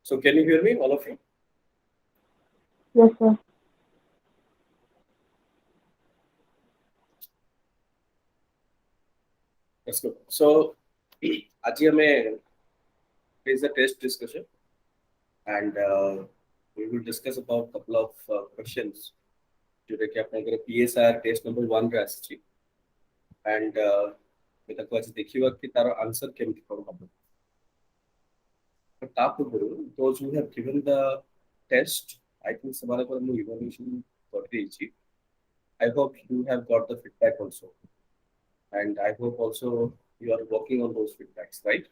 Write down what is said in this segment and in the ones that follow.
So can you hear me, all of you? Yes, sir. Let's go. So आज हमें is a test discussion, and we will discuss about couple of questions जोटा कि आपनकर PSR test number 1 रे आसी and ताको आज देखिबा कि तार आंसर केमति कोन हबो. But ता पूर्वरु those who have given the test, I think ସେମାନଙ୍କର ମୁଁ evaluation କରିଦେଇଛି. I hope you have got the feedback also, and I hope also you are working on those feedbacks, right?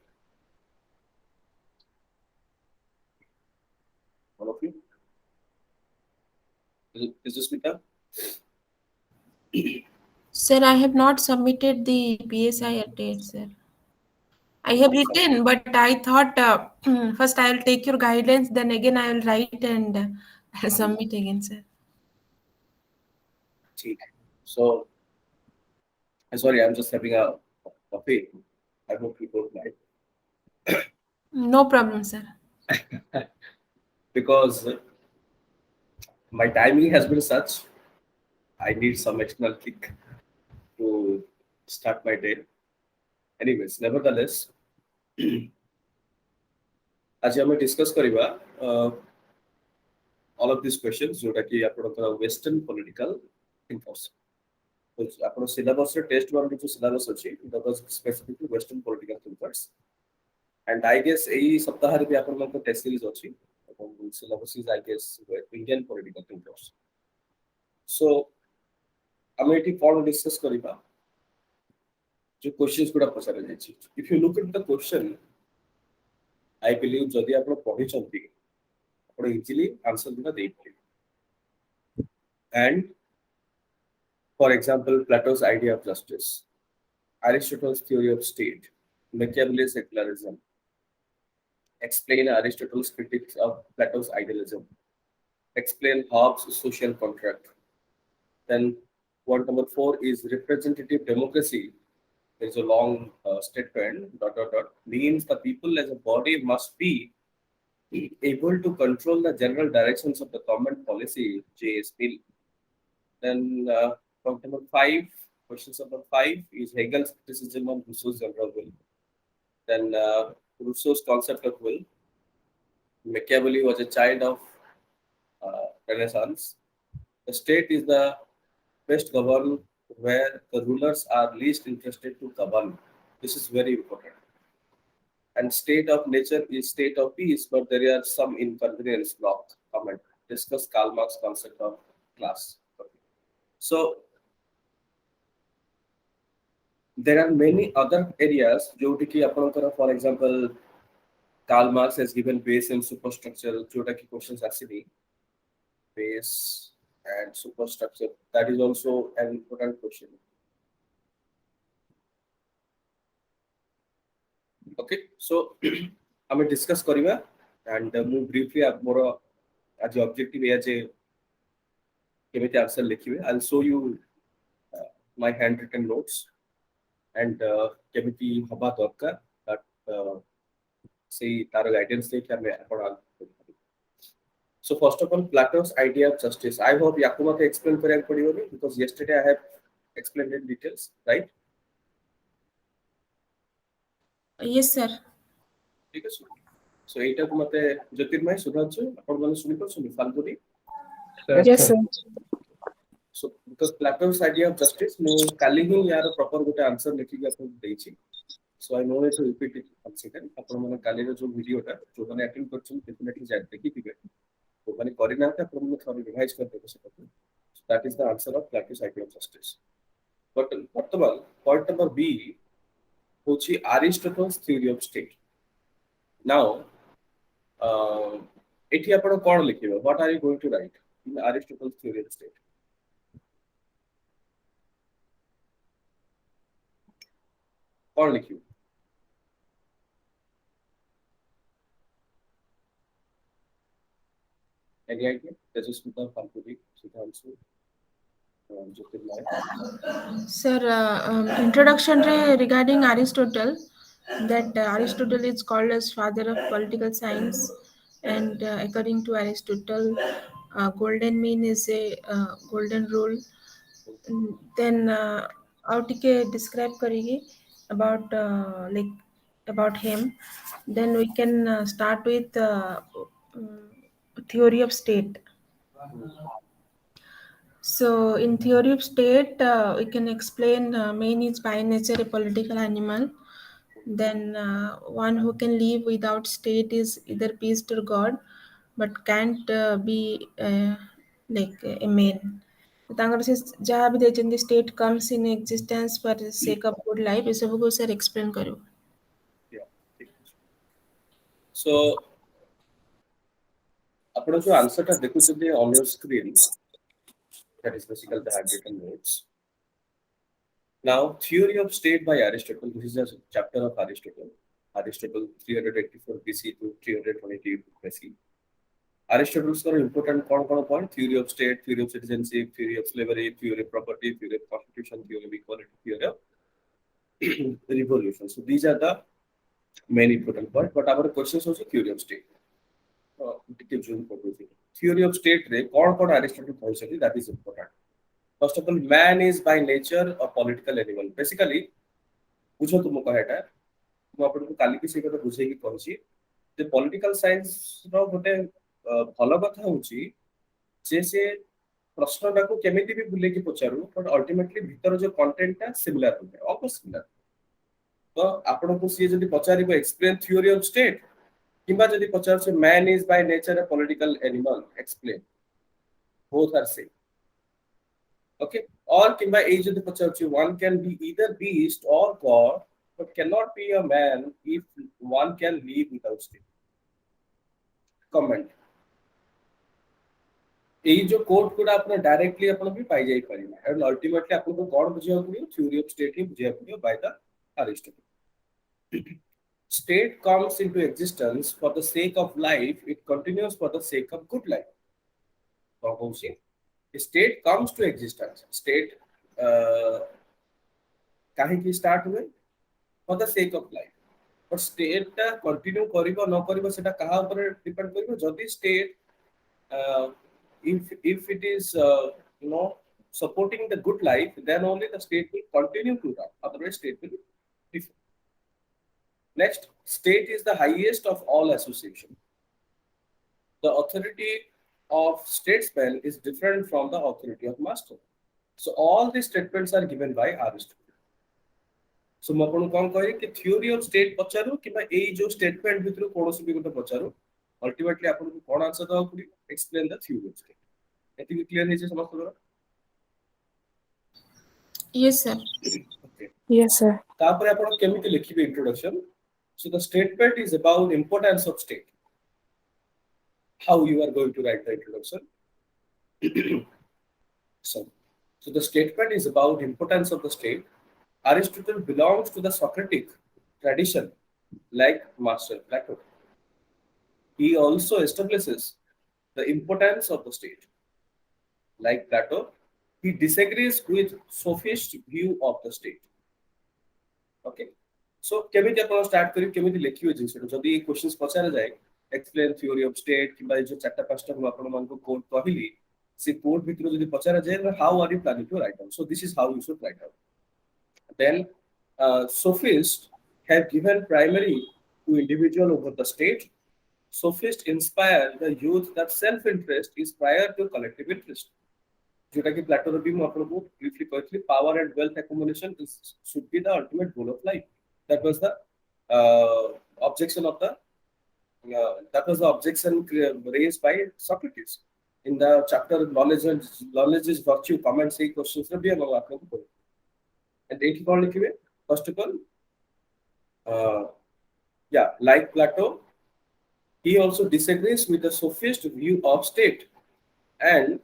All of you. Is this Mita? Sir, I have not submitted the PSI update, sir. I have written, but I thought first I will take your guidelines, then again I will write and I'll submit again, sir. So, sorry, I'm just having a coffee. I hope you don't mind. No problem, sir. Because my timing has been such, I need some external kick to start my day. Anyways, nevertheless, आज हम discuss करिबा all of these questions जोटा कि आपनकर western political thinkers. तो आपन syllabus रे test 1 जो सिलेबस अछि that was specifically western political thinkers. And I guess एई सप्ताह रे भी आपनकर टेस्ट सीरीज अछि. अपन syllabus is I guess Indian political thinkers. So हम एठी कोन डिस्कस करिबा जो क्वेश्चंस गुडा पसरा जायछि. If you look at the question, I believe जदि आपण पढि छथि आपण इजीली आंसर गुडा देइ पारे. And for example, Plato's idea of justice, Aristotle's theory of state, Machiavelli's secularism, explain Aristotle's critiques of Plato's idealism, explain Hobbes' social contract. Then point number 4 is representative democracy. There's a long statement, dot, dot, dot, means the people as a body must be able to control the general directions of the government policy, J.S. Mill. Then point number 5, questions number 5 is Hegel's criticism on Rousseau's general will. Then Rousseau's concept of will. Machiavelli was a child of Renaissance. The state is the best governed where the rulers are least interested to govern. This is very important. And state of nature is state of peace, but there are some inconvenience block. Comment. Discuss Karl Marx concept of class. So there are many other areas, for example, Karl Marx has given base and superstructure, questions actually base and superstructure. That is also an important question. Okay, so I'm going to discuss kariba and move briefly more as objective as a answer likhibe. I'll show you my handwritten notes and kemiti haba dorkar that say tar guidance take I'm. So first of all, Plato's idea of justice. I hope Yakuma can explain because yesterday I have explained in details, right? Yes, sir. ठीक है. So एटा को मते ज्योतिर्मय सुधांशु आपण माने सुनि परछन Falguni. Yes, sir. So because Plato's idea of justice mo kali hi यार proper गोटे answer लिखि के आपन देछि. So I know it to repeat it once again. आपण माने काली रो जो वीडियो टा जो माने अटेंड करछन डेफिनेटली जाय देखि दिबे. तो माने करि ना त आपण माने थोड़ी रिवाइज कर देबे से. That is the answer of Plato's idea of justice. But वर्तमान point number B होछि Aristotle's theory of state. Now एठी आपण कोन लिखिबो? What are you going to write in Aristotle's theory of state? Cone लिखिबो? Any idea? This is Sudha Falguni, Sudhanshu. Jyotirmay. Sir, introduction regarding Aristotle, that Aristotle is called as father of political science, and according to Aristotle, golden mean is a golden rule. Then how to describe करेंगे about like about him. Then we can start with theory of state. So, in theory of state, we can explain man is by nature a political animal. Then, one who can live without state is either beast or god, but can't be like a man. ତାଙ୍କର ସେ ଯାହା ବି ଦେଇଛନ୍ତି state comes in existence for the sake of good life ଏସବୁକୁ sir explain କରିବୁ. Yeah. So, ଆପଣ ଯୋଉ answer ଟା ଦେଖୁଛନ୍ତି on your screen, that is basically the handwritten notes. Now, theory of state by Aristotle. This is a chapter of Aristotle. Aristotle 384 BC to 328 BC. Aristotle's important point: theory of state, theory of citizenship, theory of slavery, theory of property, theory of constitution, theory of equality, theory of revolution. So these are the main important points. But our questions also theory of state. Theory of state रे कौन Aristotle कहते that is important. First of all, man is by nature a political animal. Basically, बुझो तुम कहेटा ମୁଁ ଆପଣଙ୍କୁ କାଲି ବି ସେଇ କଥା ବୁଝେଇକି କହିଛି ଯେ ପଲିଟିକାଲ ସାଇନ୍ସ ର ଗୋଟେ ଭଲ କଥା ହଉଛି ଯେ ସେ ପ୍ରଶ୍ନଟାକୁ କେମିତି ବି ବୁଲେଇକି ପଚାରୁ ବଟ୍ ଅଲ୍ଟିମେଟଲି ଭିତର ଯୋଉ କଣ୍ଟେଣ୍ଟଟା ସିମିଲାର ହୋଇଥାଏ ଅଲମୋଷ୍ଟ ସିମିଲାର ତ ଆପଣଙ୍କୁ ସିଏ ଯଦି ପଚାରିବ ଏକ୍ସପ୍ଲେନ୍ ଥିଓରି ଅଫ ଷ୍ଟେଟ୍ କିମ୍ବା ଯଦି ପଚାରୁଛି man is Bai nature A political animal explain both R same okay or kimba ei jodi pacharchi one can be either beast or god but cannot be a man if one can live without state. Comment ei jo quote kuda apna directly apna bhi pai jai pariba and ultimately apna ko god bujhiya padiyo theory of state hi bujhiya padiyo by the Aristotle. State comes into existence for the sake of life, it continues for the sake of good life. State comes to existence. State kahi start हुए for the sake of life. But state टा continue करिबो न करिबो सेटा कहा ऊपर depend करिबो जदि state if it is supporting the good life then only the state will continue to run, otherwise state will differ. Next, state is the highest of all association. The authority of statesman is different from the authority of master. So all these statements are given by Aristotle. So ମୁଁ ଆପଣଙ୍କୁ କଣ କହିବି କି theory of state ପଚାରୁ କିମ୍ବା ଏଇ ଯୋଉ statement ଭିତରୁ କୌଣସି ବି ଗୋଟେ ପଚାରୁ ultimately ଆପଣଙ୍କୁ କଣ answer ଦେବାକୁ ପଡିବ explain the theory of state. ଏତିକି clear ହେଇଛି ସମସ୍ତଙ୍କର? Yes sir. Okay. Yes, sir. ତାପରେ ଆପଣ କେମିତି ଲେଖିବେ introduction? So the statement is about importance of state. How you are going to write the introduction? So the statement is about importance of the state. Aristotle belongs to the Socratic tradition, like Master Plato. He also establishes the importance of the state. Like Plato, he disagrees with sophist view of the state. Okay. So केमिति आपण start करी केमिति लेखियो जिंसटा जदी questions पछारे जाय explain theory of state किबा जो चारटा पांचटा हम आपण मान को कोड कहली से कोड भितर जदी पछारे जाय how are you planning to write down, so this is how you should write down. Then sophists have given primary to individual over the state. Sophists inspire the youth that self interest is prior to collective interest. जोटा कि प्लेटो रो भी हम आपण को briefly कहथि power and wealth accumulation should be the ultimate goal of life. That was the objection of the raised by Socrates in the chapter knowledge is virtue. Comment say questions रे भी हम आपको बोल. And एठी कोन लिखिबे? First of all, like Plato, he also disagrees with the sophist view of state, and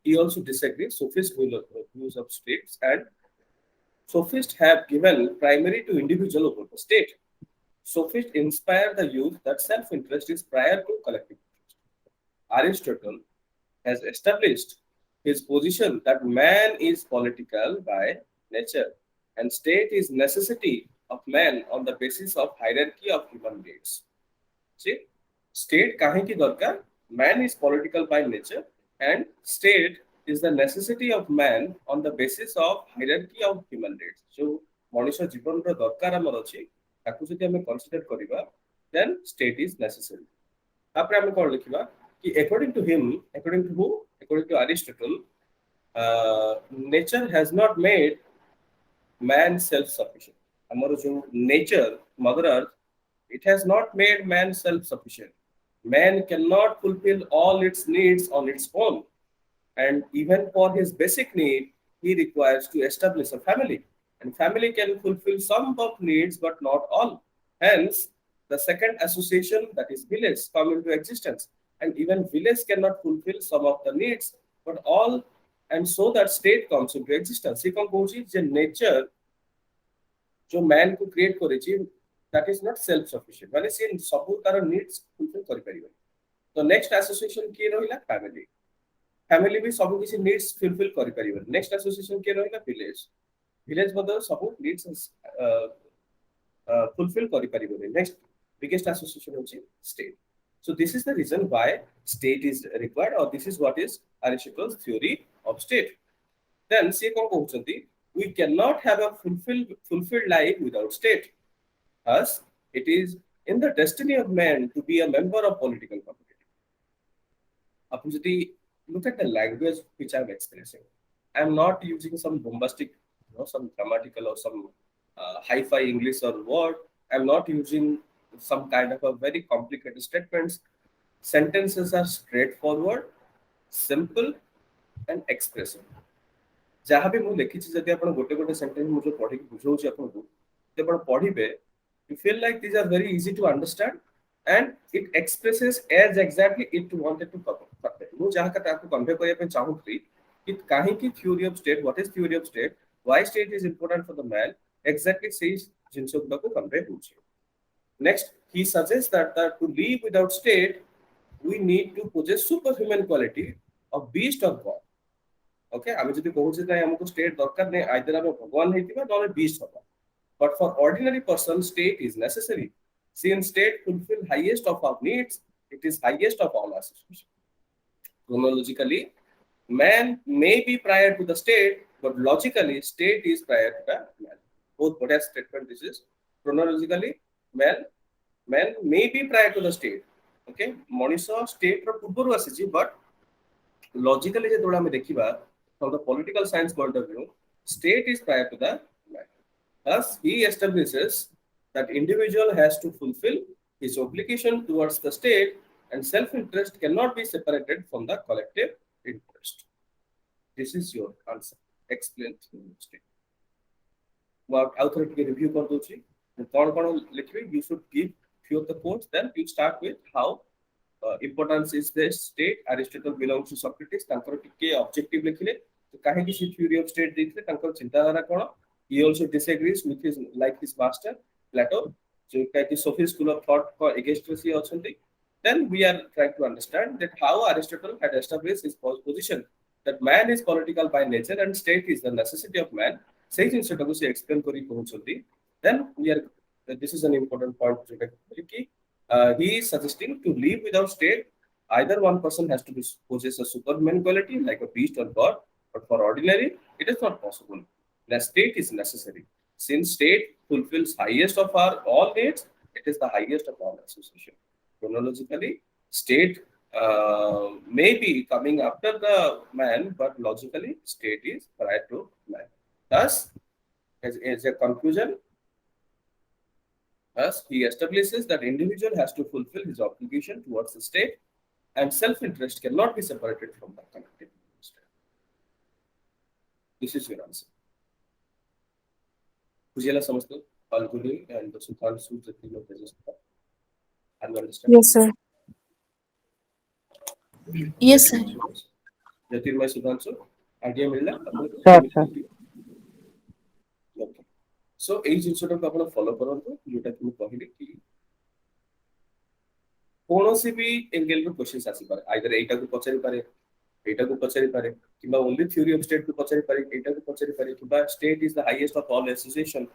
he also disagrees sophist views of states, and sophists have given primary to individual over the state. Sophists inspire the youth that self-interest is prior to collective interest. Aristotle has established his position that man is political by nature and state is necessity of man on the basis of hierarchy of human beings. See, state kahinki darkar? Man is political by nature and state is the necessity of man on the basis of hierarchy of human rights. So, ମଣିଷ ଜୀବନର ଦରକାର ଆମର ଅଛି ତାକୁ ଯଦି ଆମେ consider କରିବା then state is necessary. ତାପରେ ଆମେ କ'ଣ ଲେଖିବା କି according to him, according to who? According to Aristotle, nature has not made man self-sufficient. ଆମର ଯୋଉ nature, mother earth, it has not made man self-sufficient. Man cannot fulfill all its needs on its own. And even for his basic need, he requires to establish a family. And family can fulfill some of needs, but not all. Hence, the second association, that is village, come into existence. And even village cannot fulfill some of the needs, but all. And so that state comes into existence. See, the nature, जो man को create करेची, that is not self-sufficient. माने से सबू तार needs fulfill करी परिबे. तो next association किए रहिला family. Family भी सबू किसी needs fulfill करी परिबे. Next association किए रहिला village. Village मतलब सबू needs fulfill करी परिबे. Next biggest association होची state. So this is the reason why state is required, or this is what is Aristotle's theory of state. Then see कौन कहउछंती, we cannot have a fulfilled life without state. Thus, it is in the destiny of man to be a member of political community. Apujati, look at the language which I'm expressing. I'm not using some bombastic, some grammatical or some hi-fi English or word. I'm not using some kind of a very complicated statements. Sentences are straightforward, simple, and expressive. जहाँ भी मु लिखी छी जदि आपण गोटे गोटे sentence मु जो पढि बुझौछि आपनको ते आपण पढिबे you feel like these are very easy to understand and it expresses as exactly it wanted to convey. मु जहाँ का ताको कन्वे करिया पे चाहूथि कि काहे की theory of state, what is theory of state, why state is important for the man, exactly सेही जिंस को कन्वे होछि. Next, he suggests that to live without state we need to possess superhuman quality of beast or god. Okay, आमे जदि कहूछि नै हमको state दरकार नै, either हम भगवान हेतिबा नले बीस्ट होबा. But for ordinary person, state is necessary. Since state fulfill highest of our needs, it is highest of all associations. Chronologically, man may be prior to the state, but logically, state is prior to the man. Both what has statement this is. Chronologically, man may be prior to the state. Okay, Monisha state ro purboru asichi, but logically je thoda ame dekhiba from the political science point of view, state is prior to the man. Thus, he establishes that individual has to fulfill his obligation towards the state and self-interest cannot be separated from the collective interest. This is your answer. Explain through state. What authority review कर दोची? कौन लिखिए? You should give few of the quotes. Then you start with how importance is the state. Aristotle belongs to Socrates. तांकर टिके objective लिखिले. तो काहे की theory of state देखिले तांकर चिंताधारा कौन? He also disagrees with his master Plato, जो कहती Sophist school of thought को against से अछंती. Then we are trying to understand that how Aristotle had established his position that man is political by nature and state is the necessity of man. Same thing से से explain करी कहउछंती. Then we are, this is an important point कि he is suggesting to live without state. Either one person has to possess a superman quality like a beast or god, but for ordinary it is not possible. The state is necessary. Since state fulfills highest of our all needs, it is the highest of all association. Chronologically, state may be coming after the man, but logically, state is prior to man. Thus, as a conclusion, thus he establishes that individual has to fulfill his obligation towards the state, and self-interest cannot be separated from the collective interest. This is your answer. Kujela Samastal, Falguni, and the Sultan Suit the theme of business. And you understand? Yes, sir. Yes, sir. Jyotirmay Sudhanshu, idea मिलना? Sure, sir. Okay. सो एई जिंसटा को आपण follow करंतु जोटा कि कहली कि कोनोसी भी एंगल रो क्वेश्चंस आसी पारे आइदर एटा को पचारि पारे एटा को पचारि पारे किबा ओनली थ्योरी ऑफ स्टेट को पचारि पारे एटा को पचारि पारे किबा state is the highest of all association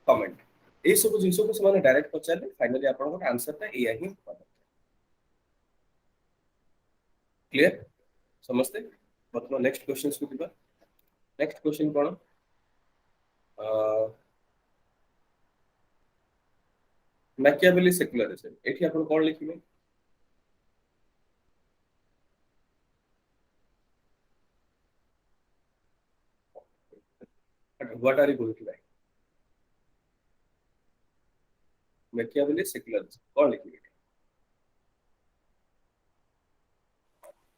कमेंट ए सब जिंस को समान डायरेक्ट पचारले फाइनली आपण को आंसर ता एया ही क्लियर समझते मतलब नेक्स्ट क्वेश्चंस को दिबा नेक्स्ट क्वेश्चन कोन मैकियावेली सेक्युलरिज्म एठी आपण कोन लिखिबे what are you going to write Machiavelli secularism कोन लिखिबे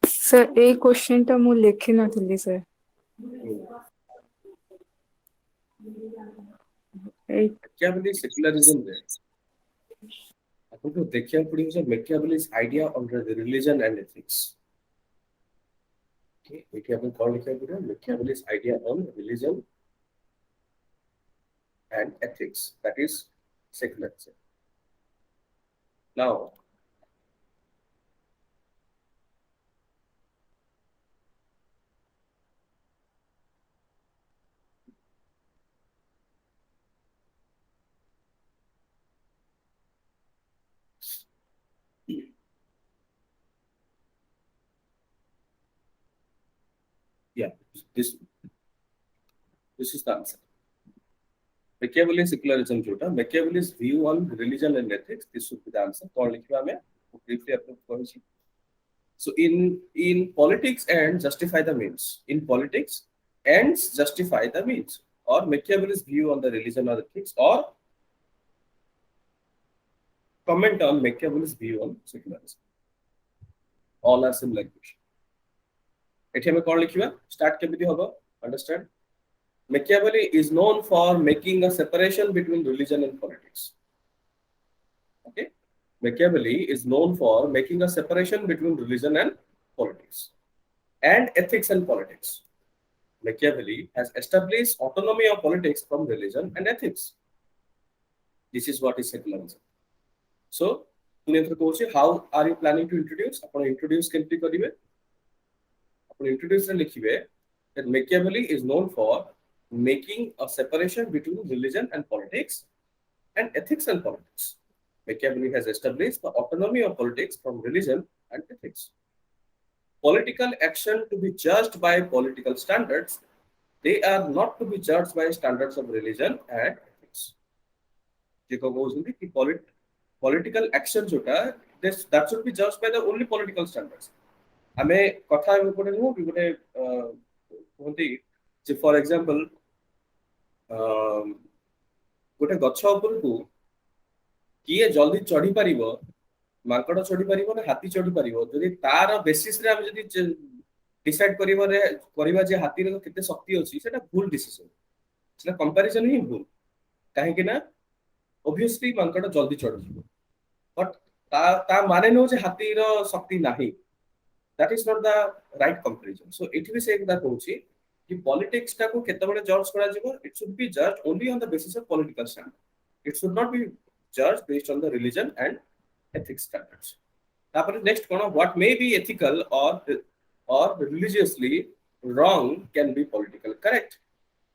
सर ए क्वेश्चन टा मु लिखि नथिली सर मैकियावेली सेक्युलरिज्म रे आपन को देखिया पड़ियो जे Machiavelli's idea on religion and ethics okay एठी आपन कोन लिखिया पड़ियो Machiavelli's idea on religion and ethics, that is secularism. Now, yeah, this is the answer. Machiavelli's secularism jota Machiavelli's view on religion and ethics, this should be the answer. कौन लिखिबा मैं briefly आपको कहूची. So in politics and justify the means, in politics ends justify the means, or Machiavelli's view on the religion or ethics, or comment on Machiavelli's view on secularism. All are similar question. एठी हमें कौन लिखिबा start केबिति होबो understand. Machiavelli is known for making a separation between religion and politics. Okay, Machiavelli is known for making a separation between religion and politics, and ethics and politics. Machiavelli has established autonomy of politics from religion and ethics. This is what is secularism. So, how are you planning to introduce? Upon introduce केमती करिवे? Upon introduce रे लिखिबे that Machiavelli is known for making a separation between religion and politics and ethics and politics. Machiavelli has established the autonomy of politics from religion and ethics. Political action to be judged by political standards, they are not to be judged by standards of religion and ethics. Political action that should be judged by the only political standards. हमें कथा गोटे नु गोटे कहंती J for example गोटे गछ ऊपर को किए जल्दी चढ़ी पारिबो मांकड़ चढ़ी पारिबो ना हाथी चढ़ी पारिबो जदि तार बेसिस रे हम जदि डिसाइड करिबा जे हाथी रे केते शक्ति अछि सेटा भूल डिसीजन सेटा कंपैरिजन ही भूल काहे कि ना ऑब्वियसली मांकड़ जल्दी चढ़ी जिवो बट ता माने नो जे हाथी रो शक्ति नाही. That is not the right comparison. So it will say that होची कि politics टा को केते बडे जज करा जिवो it should be judged only on the basis of political standard. It should not be judged based on the religion and ethics standards. तापर next cone what may be ethical or religiously wrong can be politically correct,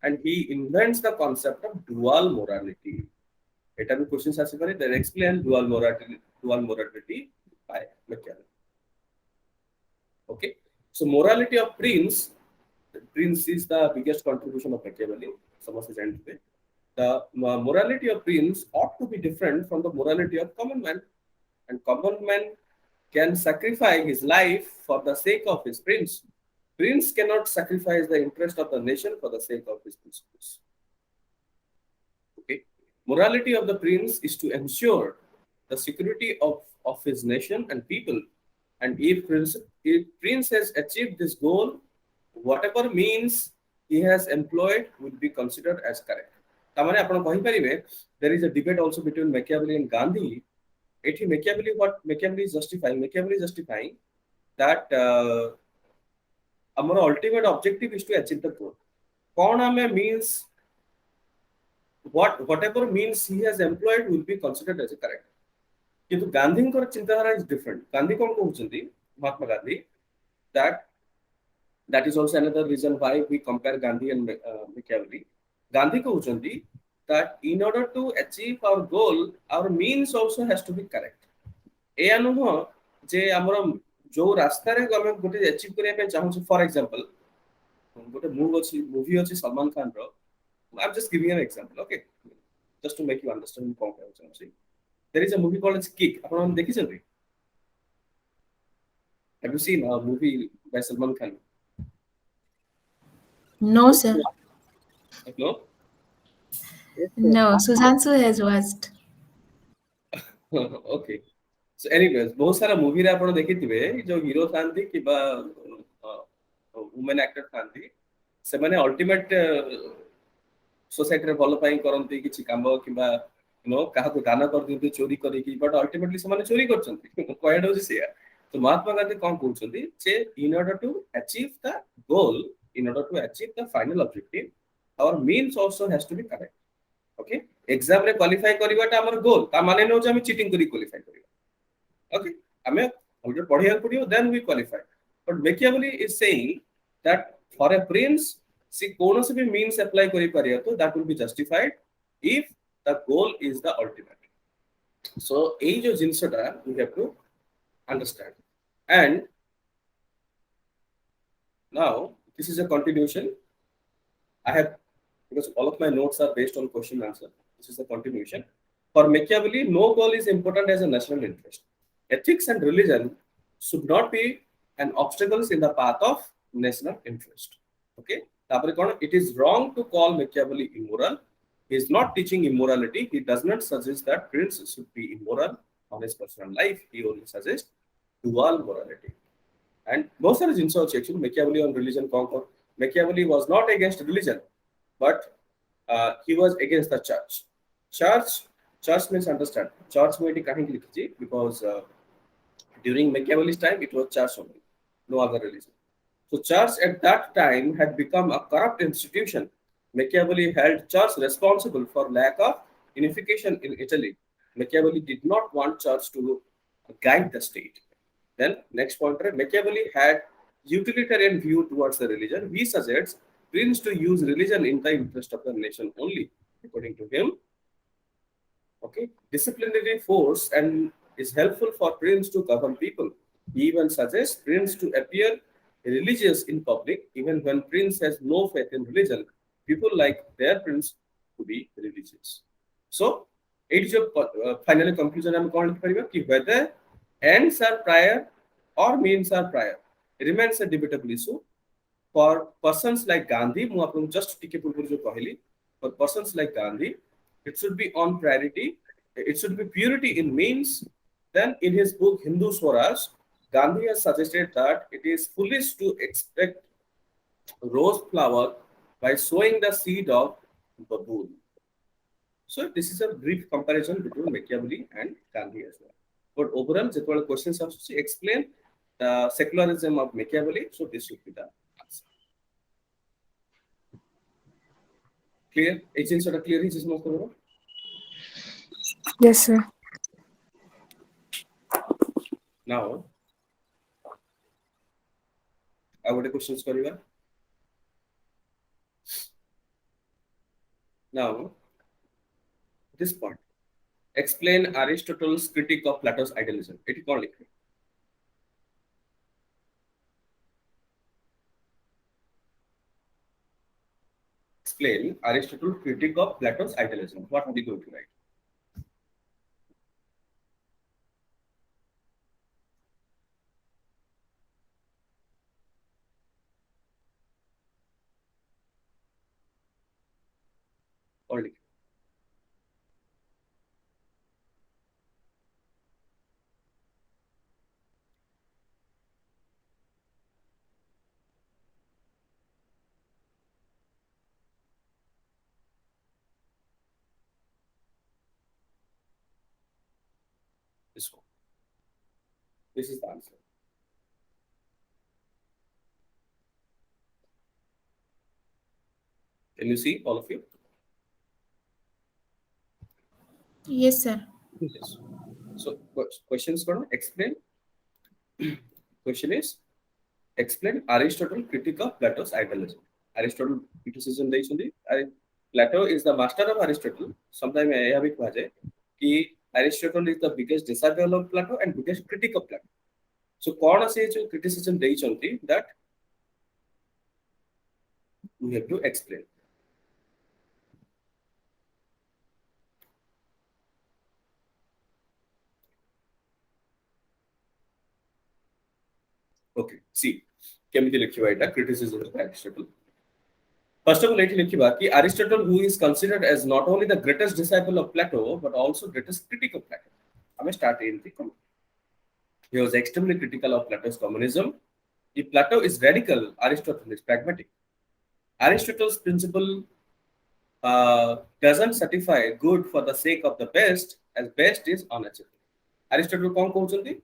and he invents the concept of dual morality. एटा भी questions आसी पारे they explain dual morality by Machiavelli. Okay, so morality of Prince is the biggest contribution of Machiavelli. The morality of Prince ought to be different from the morality of common man, and common man can sacrifice his life for the sake of his prince. Prince cannot sacrifice the interest of the nation for the sake of his principles. Okay, morality of the prince is to ensure the security of his nation and people. And if prince has achieved this goal, whatever means he has employed will be considered as correct. तामाने आपण कहि परिबे there is a debate also between Machiavelli and Gandhi. Ethi Machiavelli is justifying that our ultimate objective is to achieve the goal. कौन हमें means whatever means he has employed will be considered as a correct. কিন্তু গান্ধীଙ୍କର ଚିନ୍ତାଧାରା is different. Gandhi କଣ କହୁଛନ୍ତି, Mahatma Gandhi, that is also another reason why we compare Gandhi and Machiavelli. Gandhi କହୁଛନ୍ତି that in order to achieve our goal, our means also has to be correct. ଏୟା ନୁହଁ ଯେ ଆମର ଯୋଉ ରାସ୍ତାରେ ଆମେ ଗୋଟେ achieve କରିବା ପାଇଁ ଚାହୁଁଛୁ, ଫର ଏକ୍ସାମ୍ପଲ ଗୋଟେ ମୁଭି ଅଛି ସଲମାନ ଖାନ ର, I'm just giving an example, okay, just to make you understand କଣ କହିବାକୁ ଚାହୁଁଛି. There is a movie called Kick. ଆପଣ ଦେଖିଛନ୍ତି? Have you seen a movie by Salman Khan? No, sir. No? No, Suzansu has watched. Okay. So anyways, बहुत सारा movie रे आपण देखिथिबे जो हीरो थांती किबा वुमेन एक्टर थांती, से माने अल्टीमेट सोसाइटी रे भलो पाई करंती किछि काम किबा काहा को दान कर दिंती चोरी करी की, बट अल्टीमेटली से माने चोरी करछंती पॉइंट होछि से. तो महात्मा गांधी कोन कहउछंती जे in order to achieve the goal, in order to achieve the final objective, our means also has to be correct. Okay, exam रे क्वालिफाई करबाटा हमर गोल, ता माने न जे हम चीटिंग करी क्वालिफाई करियो. Okay, हमें already पढ़िया पड़ियो, then we qualify. But Machiavelli is saying that for a prince, see कौन से भी means apply करी पारिया तो that will be justified if the goal is the ultimate. So यही जो जिनिसटा we have to understand. And now this is a continuation. I have, because all of my notes are based on question answer. This is a continuation. For Machiavelli, no goal is important as a national interest. Ethics and religion should not be an obstacles in the path of national interest. Okay. It is wrong to call Machiavelli immoral. He is not teaching immorality. He does not suggest that prince should be immoral on his personal life. He only suggests dual morality. And most of the things actually Machiavelli on religion conquer. Machiavelli was not against religion, but he was against the church. Church means understand. Church means because during Machiavelli's time it was church only, no other religion. So church at that time had become a corrupt institution. Machiavelli held church responsible for lack of unification in Italy. Machiavelli did not want church to guide the state. Then next pointer, Machiavelli had utilitarian view towards the religion. He suggests prince to use religion in the interest of the nation only. According to him, okay, disciplinary force and is helpful for prince to govern people. He even suggests prince to appear religious in public, even when prince has no faith in religion. People like their prince to be religious. So, it is a final conclusion. I am calling for whether ends are prior or means are prior remains a debatable issue. For persons like Gandhi, just for persons like Gandhi, it should be on priority. It should be purity in means. Then, in his book Hindu Swaraj, Gandhi has suggested that it is foolish to expect rose flower by sowing the seed of baboon. So, this is a brief comparison between Machiavelli and Gandhi as well. But overall, the questions are to explain the secularism of Machiavelli. So, this should be the answer. Clear? Agents are clear? Yes, sir. Now, I would have questions for you. Now, this point. Explain Aristotle's critique of Plato's idealism. It is called. Explain Aristotle's critique of Plato's idealism. What are you going to write? Only. This one. This is the answer. Can you see, all of you? Yes, sir. Yes. So questions gonna explain. Question is explain Aristotle critique of Plato's idealism. Aristotle criticism ଦେଇଛନ୍ତି. Plato is the master of Aristotle. Sometimes ଏହା ବି କୁହାଯାଏ କି Aristotle is the biggest disciple of Plato and biggest critic of Plato. So କଣ ସେ ଯୋଉ criticism ଦେଇଛନ୍ତି that we have to explain. Okay, see କେମିତି ଲେଖିବା ଏଟା criticism of Aristotle. First of all, ଏଠି ଲେଖିବା କି Aristotle, who is considered as not only the greatest disciple of Plato but also greatest critic of Plato. ଆମେ start ଏମିତି କରୁ. He was extremely critical of Plato's communism. If Plato is radical, Aristotle is pragmatic. Aristotle's principle doesn't certify good for the sake of the best, as best is unachievable. Aristotle कौन कहते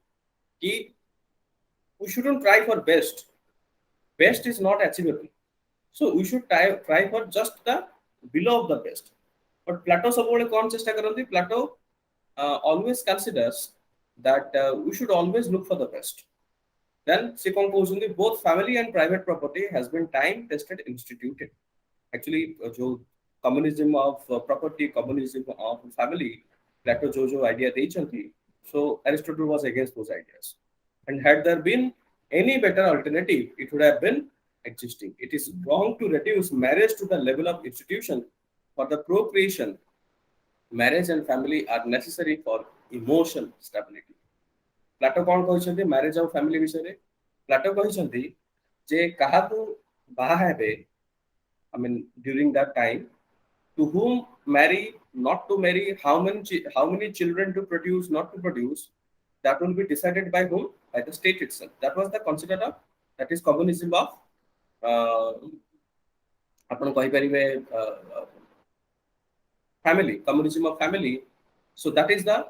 कि we shouldn't try for best. Best is not achievable. So we should try for just the below of the best. But Plato सबବେଳେ कौन चेष्टा करती? Plato always considers that we should always look for the best. Then se kon कहते both family and private property has been time tested instituted. Actually जो communism of property, communism of family, Plato जो idea ଦେଇଛନ୍ତି, so Aristotle was against those ideas. And had there been any better alternative, it would have been existing. It is wrong to reduce marriage to the level of institution for the procreation. Marriage and family are necessary for emotional stability. Plato कौन कहते marriage और family विषय रे? Plato कहते जे काहाकू बाहा हेबे, I mean during that time, to whom marry, not to marry, how many children to produce, not to produce, that will be decided by whom? By the state itself. That was the concept of, that is communism of आपण कहि परिबे family, communism of family. So that is the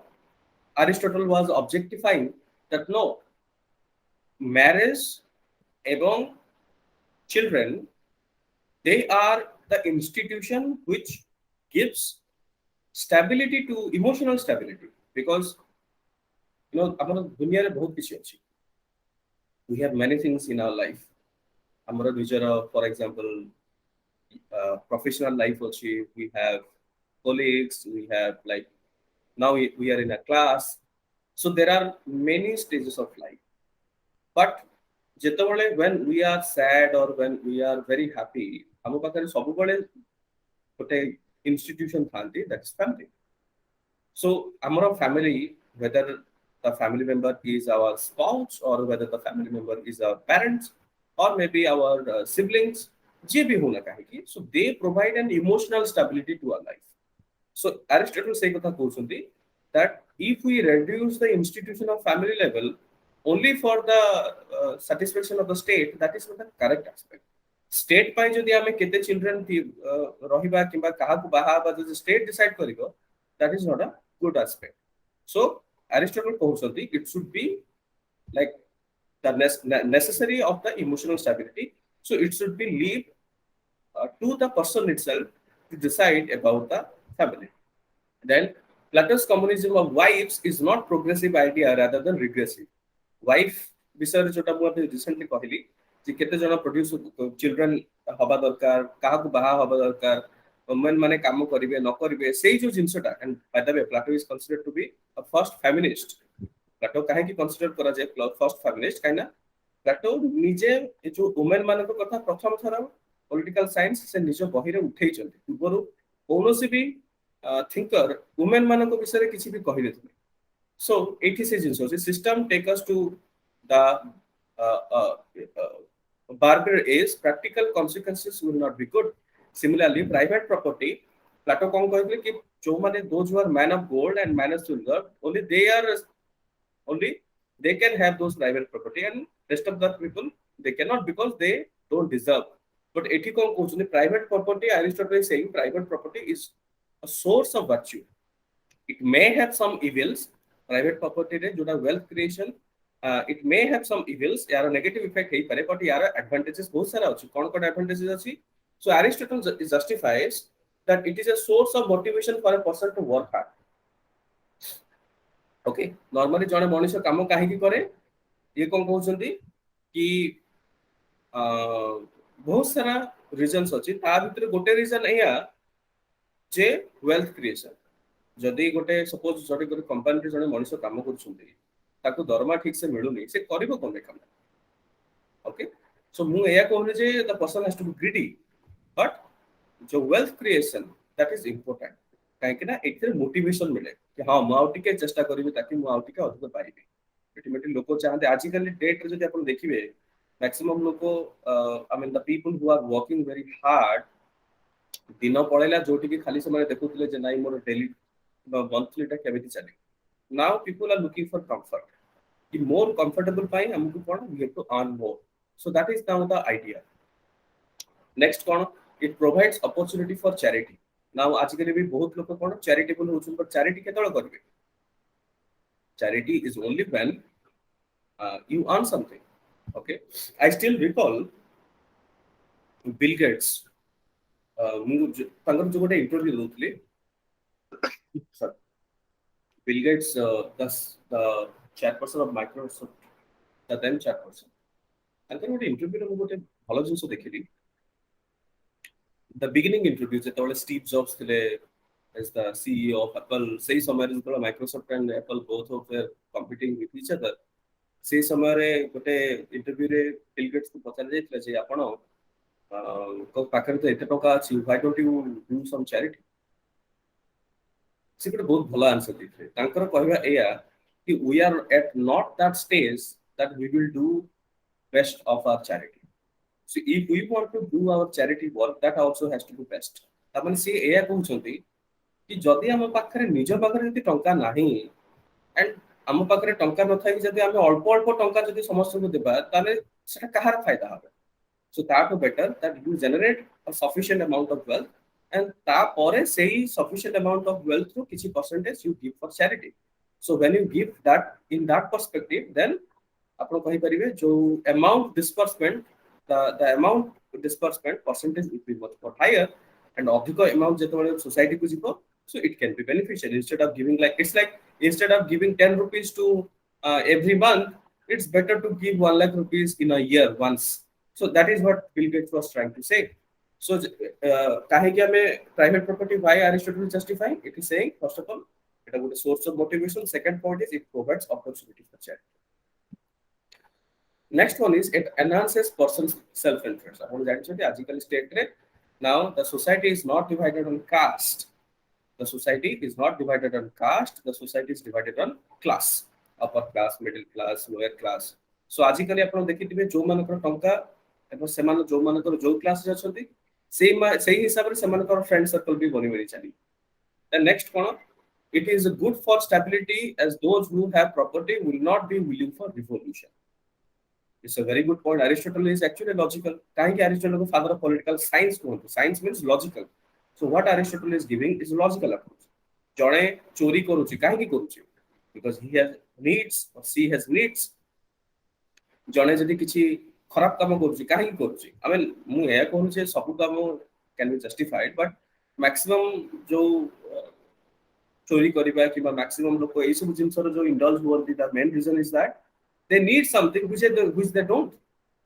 Aristotle was objectifying that no, marriage এবং children, they are the institution which gives stability to emotional stability, because you know ଆମର ଦୁନିଆରେ ବହୁତ କିଛି ଅଛି. We have many things in our life. ଆମର ନିଜର for example professional life ଅଛି, we have colleagues, we have like now we are in a class, so there are many stages of life. But ଯେତେବେଳେ when we are sad or when we are very happy, ଆମ ପାଖରେ ସବୁବେଳେ ଗୋଟେ institution ଥାନ୍ତି, that is family. So ଆମର family, whether the family member is our spouse or whether the family member is our parents or maybe our siblings, जे भी होना काहेकि, so they provide an emotional stability to our life. So Aristotle say कथा कहउछन्ती that if we reduce the institution of family level only for the satisfaction of the state, that is not the correct aspect. State ପାଇଁ ଯଦି ଆମେ କେତେ children ରହିବା किंबा କାହାକୁ ବାହା ହେବା ଯଦି state decide କରିବ, that is not a good aspect. So Aristotle कहउछन्ती it should be like the necessary of the emotional stability. So it should be leave to the person itself to decide about the family. Then Plato's communism of wives is not progressive idea rather than regressive. Wife विषय जोटा मु recently कहली जे केते जण produce children हबा दरकार, काहाकू बाहा हबा दरकार, वुमेन माने काम करिवे न करिवे, सेही जो जिंसटा. And by the way Plato is considered to be a first feminist. Plato काहे की कंसीडर करा जाय फर्स्ट फेमिनिस्ट काइना प्लाटो निजे जो वुमेन मानको कथा प्रथम थरा पॉलिटिकल साइंस से निज बही रे उठै चंती. पूर्वरु कोनोसी भी थिंकर वुमेन मानको विषय रे किछि भी कहि देथि. So it is a system take us to the barber is practical consequences will not be good. Similarly, private property, Plato कौन कहते कि जो माने those who are man of gold and man of silver, only they can have those private property and rest of the people they cannot because they don't deserve. But एठी कौन कहते private property, Aristotle is saying private property is a source of virtue. It may have some evils. Private property रे जोटा wealth creation, it may have some evils, यार negative effect हेई पारे, but यार advantages बहुत सारा अछि. कोन advantages अछि? So Aristotle justifies that it is a source of motivation for a person to work hard. Okay normally जने मनुष्य काम काहे करे ये कौन कहउछंती कि बहुत सारा रीजंस अछि ता भितर गोटे रीजन एया जे वेल्थ क्रिएशन जदि गोटे सपोज जदि गोटे कंपनी रे जने मनुष्य काम करछंती ताको दरमा ठीक से मिलुनी से करिवो कोन काम ओके सो मु एया कहले जे the person has to be greedy but जो wealth creation that is important काहे ना एथरे मोटिवेशन मिले कि हां मु आउ टिके चेष्टा करिवि ताकि मु आउ टिके अधिक पाइबि अल्टीमेटली लोक चाहते आजिकल डेट रे जदि आपण देखिबे मैक्सिमम लोक I mean the people who are working very hard दिन पळेला जोटी कि खाली समय देखुतले जे नाइ मोर डेली मंथली टा केमिति चले now people are looking for comfort कि मोर कंफर्टेबल पाई हमकु कोन we have to earn more so that is now the idea next कोन it provides opportunity for charity now आजकल भी बहुत लोक कोन चैरिटेबल होछन पर चैरिटी केतळ करबे charity is only when you earn something okay I still recall Bill Gates तांकर जो गोटे इंटरव्यू दोतले sir Bill Gates the chairperson of Microsoft the then chairperson तांकर गोटे इंटरव्यू रे गोटे भलो जिंस देखिली the beginning interview जेतोले स्टीव जॉब्स थिले as the CEO of Apple सेही समय जेतोले Microsoft and Apple both of were competing with each other से समय रे गोटे इंटरव्यू रे बिल गेट्स को पचार जायतले जे आपण को पाखर तो एते टका अछि why don't you do some charity से गोटे बहुत भलो आंसर दिथे तांकर कहबा एया कि we are at not that stage that we will do best of our charity so if we want to do our charity work that also has to be best तापन से एया कहउछंती कि जदि हम पाखरे निज पाखरे जति टंका नाही एंड हम पाखरे टंका न थाई जदि हम अल्प अल्प टंका जदि समस्त को देबा ताले सेटा कहार फायदा হবে so that better that you generate a sufficient amount of wealth and ता परे सेही सफिशिएंट अमाउंट ऑफ वेल्थ रो किछि percentage you give for charity so when you give that in that perspective then आपण कहि परिबे जो amount disbursement the amount disbursement percentage will be much more higher and अधिक अमाउंट जेतबे society को जिवो so it can be beneficial instead of giving like it's like instead of giving 10 rupees to every month it's better to give 1 lakh rupees in a year once so that is what Bill Gates was trying to say so kahe ki ame private property why Aristotle justify it is saying first of all it is a source of motivation second point is it provides opportunity for charity next one is it enhances person's self interest apun janichoti ajikali state re now the society is not divided on caste the society is not divided on caste the society is divided on class upper class middle class lower class so आजिकली आपण देखिथिबे जो मानकर टंका एबो सेमान जो मानकर जो class रे अछंती सेही हिसाब रे सेमानकर फ्रेंड सर्कल भी बनि बनि चली the next cone it is good for stability as those who have property will not be willing for revolution it's a very good point Aristotle is actually logical काहे कि Aristotle को father of political science कहते science means logical so what Aristotle is giving is logical approach जणे चोरी करूची काहे की करूची because he has needs or she has needs जणे जदी किछि खराब काम करूची काहे की करूची आई मीन मु ए कहू जे सब काम can be justified but maximum जो चोरी करिबा किबा मैक्सिमम लोक ए सब जिंसर जो इंडल्ज हुअନ୍ତି the main reason is that they need something which they don't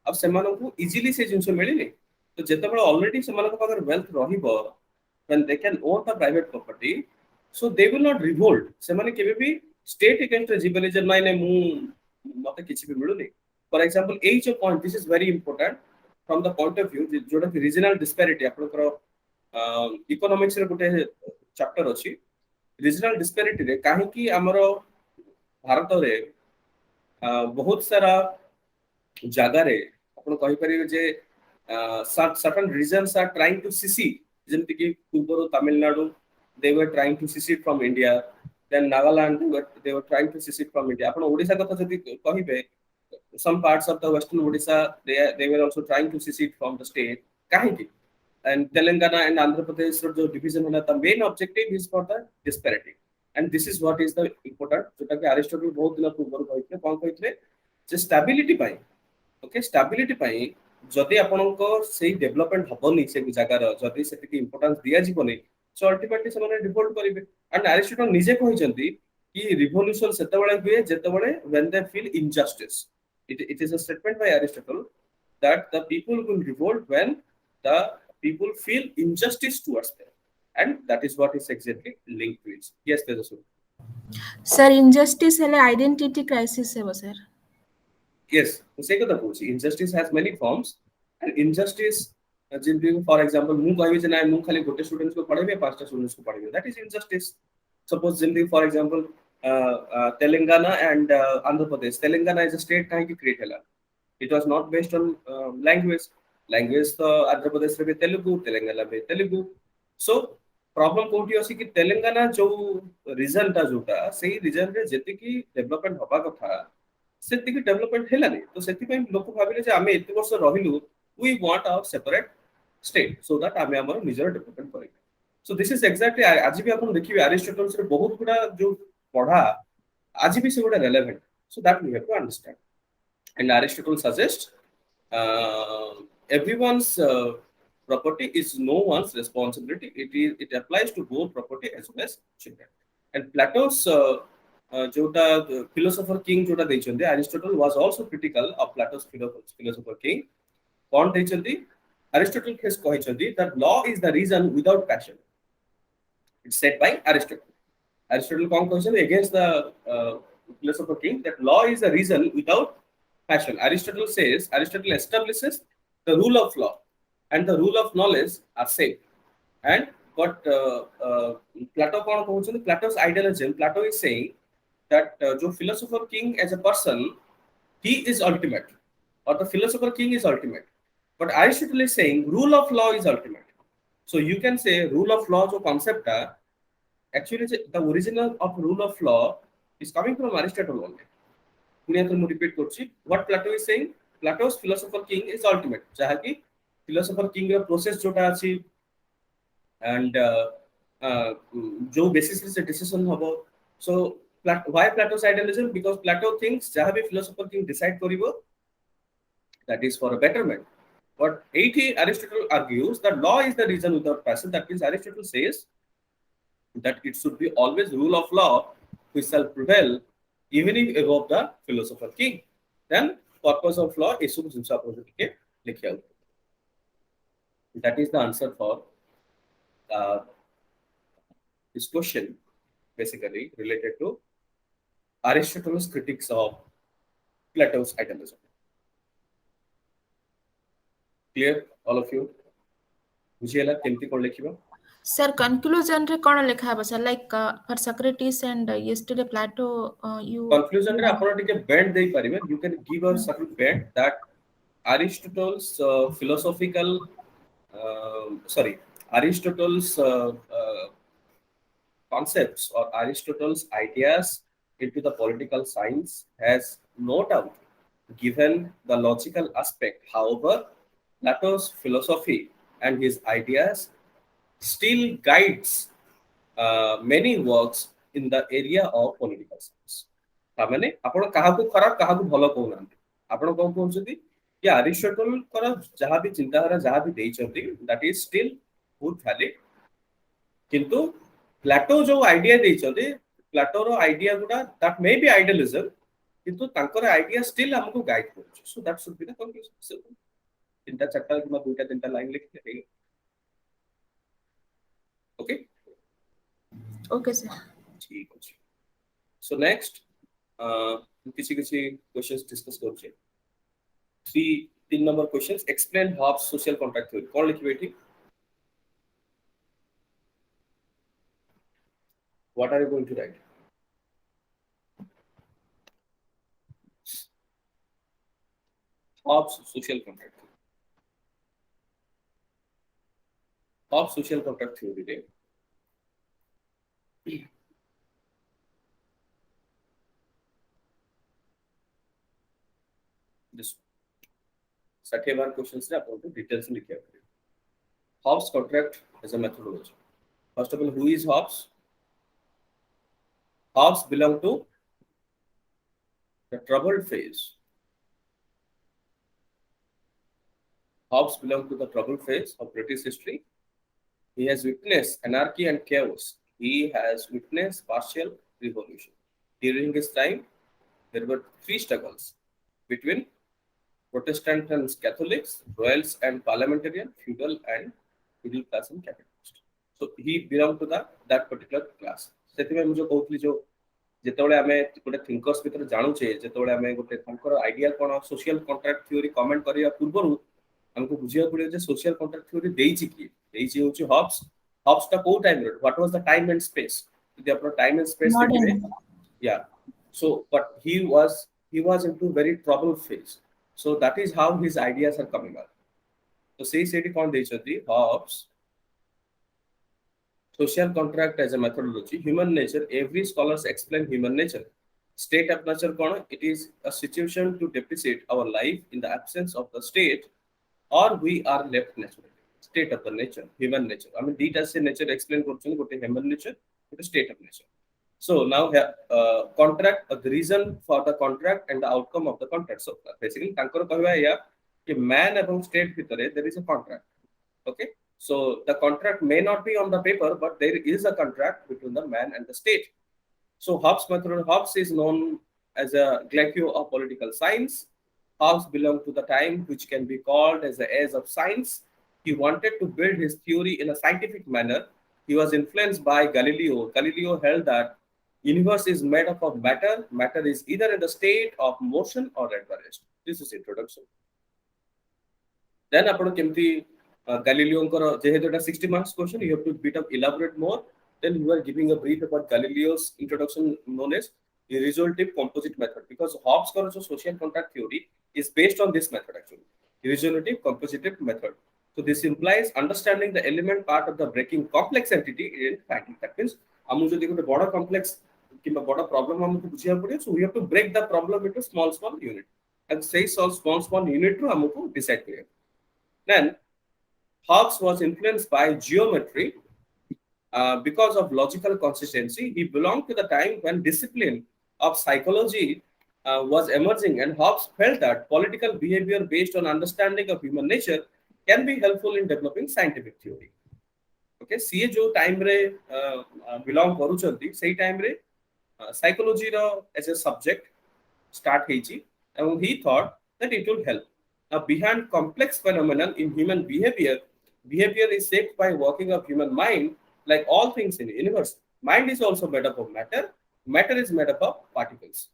अब सेमान को इजीली से जिंस मिलिले तो जेतेबेले ऑलरेडी सेमान को पाकर वेल्थ रहिबो when they can own the private property so they will not revolt semane kebe bhi state against jibele je naine mu mate kiछि भी मिलुनी for example each point this is very important from the point of view जोटा regional disparity आपनकर economics रे गुटे chapter अछि regional disparity रे काहे कि हमरो भारत रे बहुत सारा जगह रे आपण कहि परिबे जे certain regions are trying to secede जेमति कि पूर्वरो Tamil Nadu they were trying to secede from India then Nagaland they were trying to secede from India आपण ओडिसा कथा जदि कहिबे some parts of the western Odisha they were also trying to secede from the state काहे कि and Telangana and Andhra Pradesh जो division होला the main objective is for the disparity and this is what is the important जोटा कि Aristotle बहुत दिन पूर्व कहितले कोन कहितले जे stability पाई okay stability पाई जदि आपनको सेही डेवलपमेंट हबनी से जगह रो जदि सेति इंपोर्टेंस दिया जीवनी सो अल्टीमेटली से माने डिफॉल्ट करिवे एंड एरिस्टोटल निजे कहिसंती कि revolution सेतेबेले हुए जेतेबेले when they feel injustice. It is a statement by Aristotle that the people will revolt when the people feel injustice towards them, and that is what is exactly linked to it. Yes, Tejasu. Sir, injustice हेले identity crisis है वो sir. Yes, से कथा पूछी. Injustice has many forms, and injustice जिनपे for example ମୁଁ କହିବି ଯେ ନାଇଁ ମୁଁ ଖାଲି ଗୋଟେ students को पढ़ेबे पांचटा students को पढ़ेबे, that is injustice. Suppose जिनपे for example Telangana and Andhra Pradesh. Telangana is a state काहे की create ହେଲା. It was not based on language. Language तो आंध्र प्रदेश रे भी तेलुगु, तेलंगाना में तेलुगु. So प्रॉब्लम कोठी अछि कि तेलंगाना जो रीजन ता जोटा सेही रीजन रे जेते की डेवलपमेंट होबा कथा सेति की डेवलपमेंट हेला नै. तो सेति पय लोक भाबिले जे आमे एते वर्ष रहिलु, we want our separate state so that आमे हमर निजर डेवलपमेंट करै. So this is exactly आज भी आपण देखिबे अरिस्टोटल रे बहुत गुडा जो पढ़ा आज भी से गुडा relevant. So that we have to understand. And Aristotle suggests everyone's property is no one's responsibility. It applies to both property as well as children. And Plato's jota philosopher king jota deichandi, Aristotle was also critical of Plato's philosopher king. Kon deichandi, Aristotle has kohichandi that law is the reason without passion. It's said by Aristotle. Aristotle kon kohichandi against the philosopher king that law is the reason without passion. Aristotle establishes the rule of law and the rule of knowledge are same. And what Plato kon kohuchandi, Plato's idealism, Plato is saying that jo philosopher king as a person, he is ultimate, or the philosopher king is ultimate. But Aristotle is saying rule of law is ultimate. So you can say rule of law jo concept actually the original of rule of law is coming from Aristotle only. Repeat what Plato is saying. Plato's philosopher king is ultimate. Jaha ki philosopher king का process जोटा अछि and जो basis से decision हबो. So why Plato's idealism? Because Plato thinks jaha bhi philosopher king decide karibo, that is for a betterment. But Aristotle argues that law is the reason without passion. That means Aristotle says that it should be always rule of law which shall prevail even if above the philosopher king. Then purpose of law is likhiya. That is the answer for this question, basically related to Aristotle's critiques of Plato's idealism. Clear, all of you? Bujhiyala kemti kon likhiba? Sir, conclusion रे कौन लिखा है बस like for Socrates and yesterday Plato you Conclusion रे आपण टिके bend देई परिबे. You can give a certain bend that Aristotle's Aristotle's concepts or Aristotle's ideas into the political science has no doubt given the logical aspect. However, Plato's philosophy and his ideas still guides many works in the area of political science. तामाने आपण काहाकू खराब काहाकू भलो कहउनांती. आपण कोन कहउछथि कि Aristotle कर जहा भी चिंताधारा जहा भी देइछथि that is still good valid. किंतु प्लाटो जो आइडिया देइछथि, प्लाटो रो आइडिया गुडा that may be idealism, किंतु तांकर आइडिया स्टिल हमको गाइड करूछ. So that should be the conclusion. तीनटा चारटा किबा दुईटा तीनटा लाइन लिखले. Okay? Okay sir. ठीक अछि. So next किसी questions discuss करूछे. 3 number questions. Explain Hobbes' social contract theory. कौन लिखिबे एठी? What are you going to write? Hobbes' social contract theory. Hobbes' social contract theory रे this 60 बार क्वेश्चंस रे आपन details लिखिया करिवे. Hobbes' contract as a methodology. First of all, who is Hobbes? Hobbes belonged to the troubled phase. Hobbes belonged to the troubled phase of British history. He has witnessed anarchy and chaos. He has witnessed partial revolution. During his time, there were three struggles between Protestant and Catholics, royals and parliamentarian, feudal and middle class and capitalist. So he belonged to that particular class. ସେଥିପାଇଁ ମୁଁ ଯୋଉ କହୁଥିଲି ଯୋଉ ଯେତେବେଳେ ଆମେ ଗୋଟେ thinkers ଭିତରେ ଜାଣୁଛେ ଯେତେବେଳେ ଆମେ ଗୋଟେ ତାଙ୍କର ଆଇଡିଆ କ'ଣ ସୋସିଆଲ କଣ୍ଟ୍ରାକ୍ଟ ଥିଓରି କମେଣ୍ଟ କରିବା ପୂର୍ବରୁ ଆମକୁ ବୁଝିବାକୁ ପଡିବ ଯେ ସୋସିଆଲ କଣ୍ଟ୍ରାକ୍ଟ ଥିଓରି ଦେଇଛି କିଏ ଦେଇଛି ହେଉଛି ହବ୍ସ ଟା କୋଉ ଟାଇମରେ what was the time and space ଯଦି ଆପଣ ଟାଇମ ଆଣ୍ଡ ସ୍ପେସ୍ ଦେଖିବେ yeah so but he was into very troubled phase so that is how his ideas are coming up so ସେଇଠି କ'ଣ ଦେଇଛନ୍ତି hubs social contract as a methodology human nature every scholars explain human nature state of nature kon it is a situation to depreciate our life in the absence of the state or we are left naturally state of the nature human nature I mean data se nature explain korchun gote human nature gote state of nature so now contract the reason for the contract and the outcome of the contract so basically tankar kahwa ya ki man ebong state bhitare there is a contract okay so the contract may not be on the paper, but there is a contract between the man and the state. So Hobbes' method, Hobbes is known as a Glacio of political science. Hobbes belonged to the time which can be called as the age of science. He wanted to build his theory in a scientific manner. He was influenced by Galileo. Galileo held that universe is made up of matter. Matter is either in the state of motion or at rest. This is introduction. Then upon Kimti Galileo jehetu eta 60 marks question you have to bit of elaborate more then you are giving a brief about Galileo's introduction known as the resolutive composite method because Hobbes social contract theory is based on this method actually the resolutive compositive method so this implies understanding the element part of the breaking complex entity in fact that means amu jodi gote boda complex kimba boda problem amu bujhiya padiyo so we have to break the problem into small unit and say small unit ru amu decide kariya then Hobbes was influenced by geometry because of logical consistency. He belonged to the time when discipline of psychology was emerging, and Hobbes felt that political behavior based on understanding of human nature can be helpful in developing scientific theory. Okay, see jo time re belong karuchanti, sei time re psychology ro as a subject start heichi, and he thought that it would help. Now, behind complex phenomenon in human behavior is shaped by working of human mind like all things in the universe mind is also made up of matter is made up of particles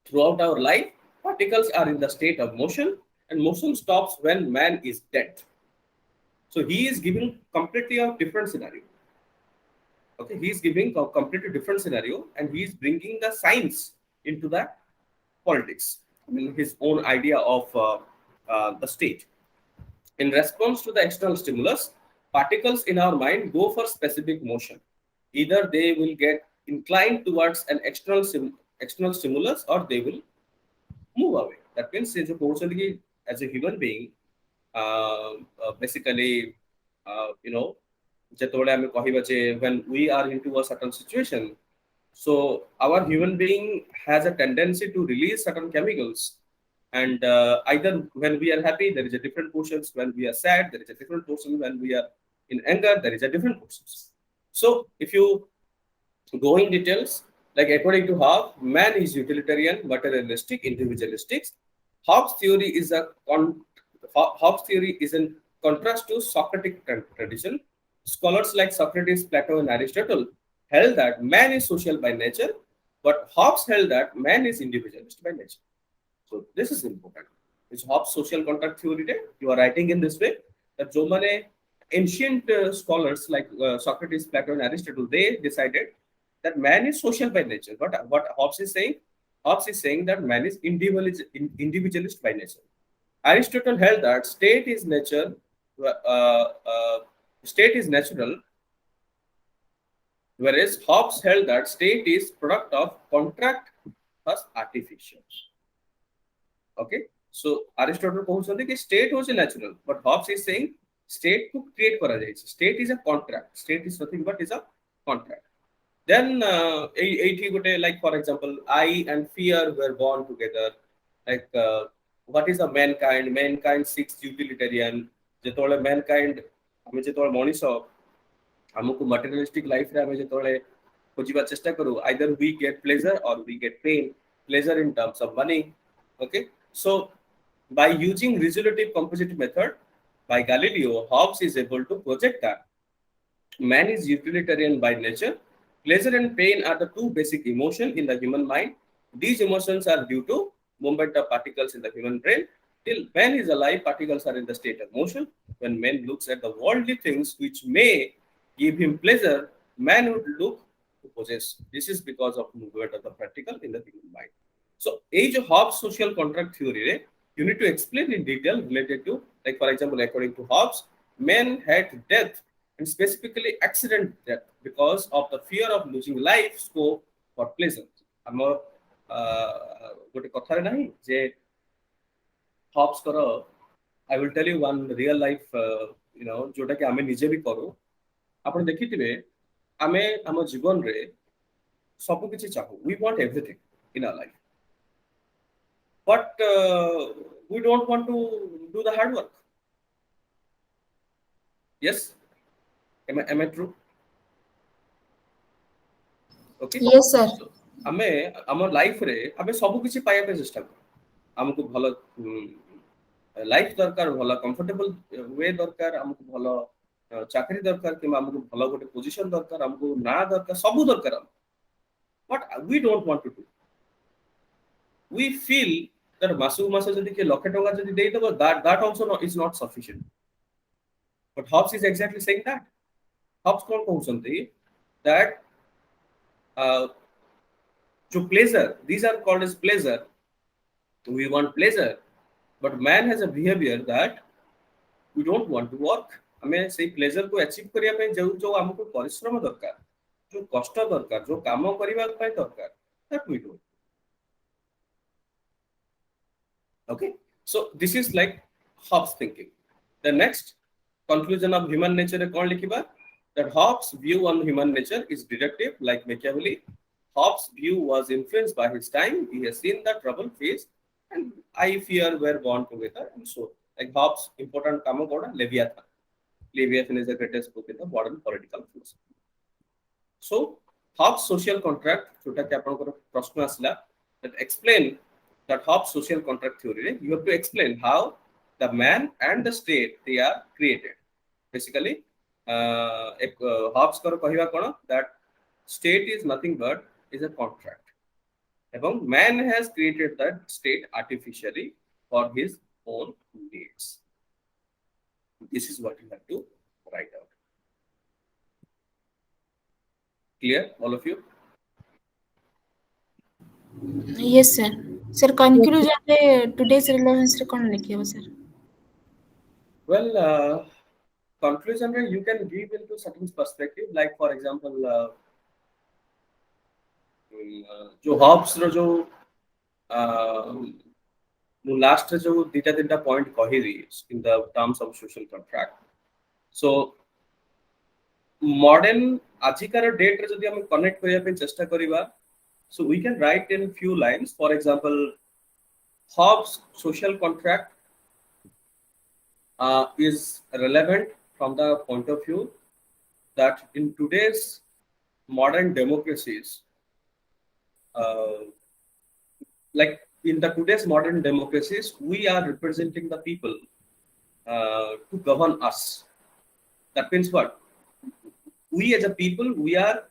throughout our life particles are in the state of motion and motion stops when man is dead so he is giving completely a different scenario okay he is giving a completely different scenario and he is bringing the science into the politics I mean his own idea of the state in response to the external stimulus, particles in our mind go for specific motion. Either they will get inclined towards an external stimulus or they will move away. That means as a human being, basically, when we are into a certain situation, so our human being has a tendency to release certain chemicals. And either when we are happy, there is a different portions. When we are sad, there is a different portion. When we are in anger, there is a different portions. So if you go in details, like according to Hobbes, man is utilitarian, materialistic, individualistic. Hobbes' theory is in contrast to Socratic tradition. Scholars like Socrates, Plato, and Aristotle held that man is social by nature, but Hobbes held that man is individualist by nature. So this is important. It's Hobbes' social contract theory. You are writing in this way that so many ancient scholars like Socrates, Plato, and Aristotle, they decided that man is social by nature. But what Hobbes is saying? Hobbes is saying that man is individualist by nature. Aristotle held that state is natural, whereas Hobbes held that state is product of contract plus artificial. Okay, so Aristotle कहउछथि कि state was natural, but Hobbes is saying state को create करा जायछि. State is a contract. State is nothing but is a contract. Then like for example, I and fear were born together. Like what is a mankind? Mankind seeks utilitarian. जेतोले mankind हमें जेतोले मनीष हमको materialistic life रे हमें जेतोले खोजिबा चेष्टा करू either we get pleasure or we get pain. Pleasure in terms of money. Okay, so by using resolutive composite method by Galileo, Hobbes is able to project that man is utilitarian by nature. Pleasure and pain are the two basic emotions in the human mind. These emotions are due to movement of particles in the human brain. Till man is alive, particles are in the state of motion. When man looks at the worldly things which may give him pleasure, man would look to possess. This is because of movement of the particle in the human mind. So, age of Hobbes social contract theory, you need to explain in detail related to, like for example, according to Hobbes, men had death and specifically accident death because of the fear of losing life scope for pleasure. ଆମର ଗୋଟେ କଥାରେ ନାହିଁ ଯେ hubs କର I will tell you one real life ଯୋଉଟା କି ଆମେ ନିଜେ ବି କରୁ ଆପଣ ଦେଖିଥିବେ ଆମେ ଆମ ଜୀବନରେ ସବୁ କିଛି ଚାହୁ we want everything in our life but we don't want to do the hard work. Yes, am I true? Okay, Yes, sir. so ଆମେ ଆମ ଲାଇଫ ରେ ଆମେ ସବୁ କିଛି ପାଇବା ପାଇଁ ଚେଷ୍ଟା କରୁ ଆମକୁ ଭଲ ଲାଇଫ ଦରକାର ଭଲ କମ୍ଫର୍ଟେବଲ ୱେ ଦରକାର ଆମକୁ ଭଲ ଚାକିରି ଦରକାର କିମ୍ବା ଆମକୁ ଭଲ ଗୋଟେ ପୋଜିସନ ଦରକାର ଆମକୁ ନା ଦରକାର ସବୁ ଦରକାର but we don't want to do. We feel that ମାସକୁ ମାସ ଯଦି କିଏ ଲକ୍ଷେ ଟଙ୍କା ଯଦି ଦେଇଦେବ that also is not sufficient. But Hobbes is exactly saying that. Hobbes कौन कहउछन्ती that to pleasure, these are called as pleasure. We want pleasure, but man has a behavior that we don't want to work. हमें से pleasure को achieve करिया पे जो हमको परिश्रम दरकार जो कष्ट दरकार जो काम करिवा पे दरकार that we do. Okay, so this is like Hobbes thinking. The next conclusion of human nature कौन लिखिबा that Hobbes view on human nature is deductive like Machiavelli. Hobbes' view was influenced by his time. He has seen the trouble faced and I fear were born together and so like Hobbes important kamo koda Leviathan. Leviathan is the greatest book in the modern political philosophy. So Hobbes' social contract जोटा कि आपन को प्रश्न आसला that explain that Hobbes' social contract theory you have to explain how the man and the state they are created. Basically Hobbes कर कहिबा कोन that state is nothing but is a contract. ଏବଂ man has created that state artificially for his own needs. This is what you have to write out. Clear, all of you? Yes, sir. Sir, conclusion रे today's relevance रे कौन लिखियो sir? Well, conclusion you can give into certain perspective like for example जो Hobbes रो जो मु last रे जो दीटा तीनटा पॉइंट कहिरी in the terms of social contract so modern आजिकार डेट रे जदी हम कनेक्ट करिया पे चेष्टा करिवा so we can write in few lines for example Hobbes social contract is relevant from the point of view that in today's modern democracies like in the today's modern democracies we are representing the people to govern us. That means what? We as a people we are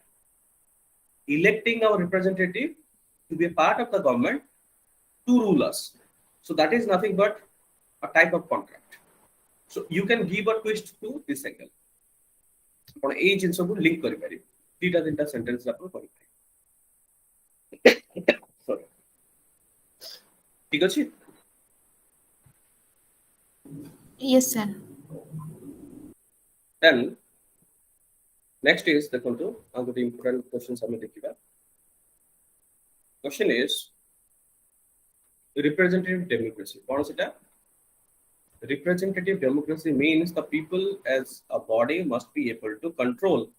electing our representative to be a part of the government to rule us. So that is nothing but a type of contract. So you can give a twist to this angle. आपण ए जिंस को link करि पारि तीटा तीनटा sentence आपण करि पारि sorry ठीक अछि Yes, sir. then next is देखंतु आ गुड इंपोर्टेंट क्वेश्चंस हम देखिबा क्वेश्चन इज रिप्रेजेंटेटिव डेमोक्रेसी कोन सेटा Representative democracy means the people as a body must be able to control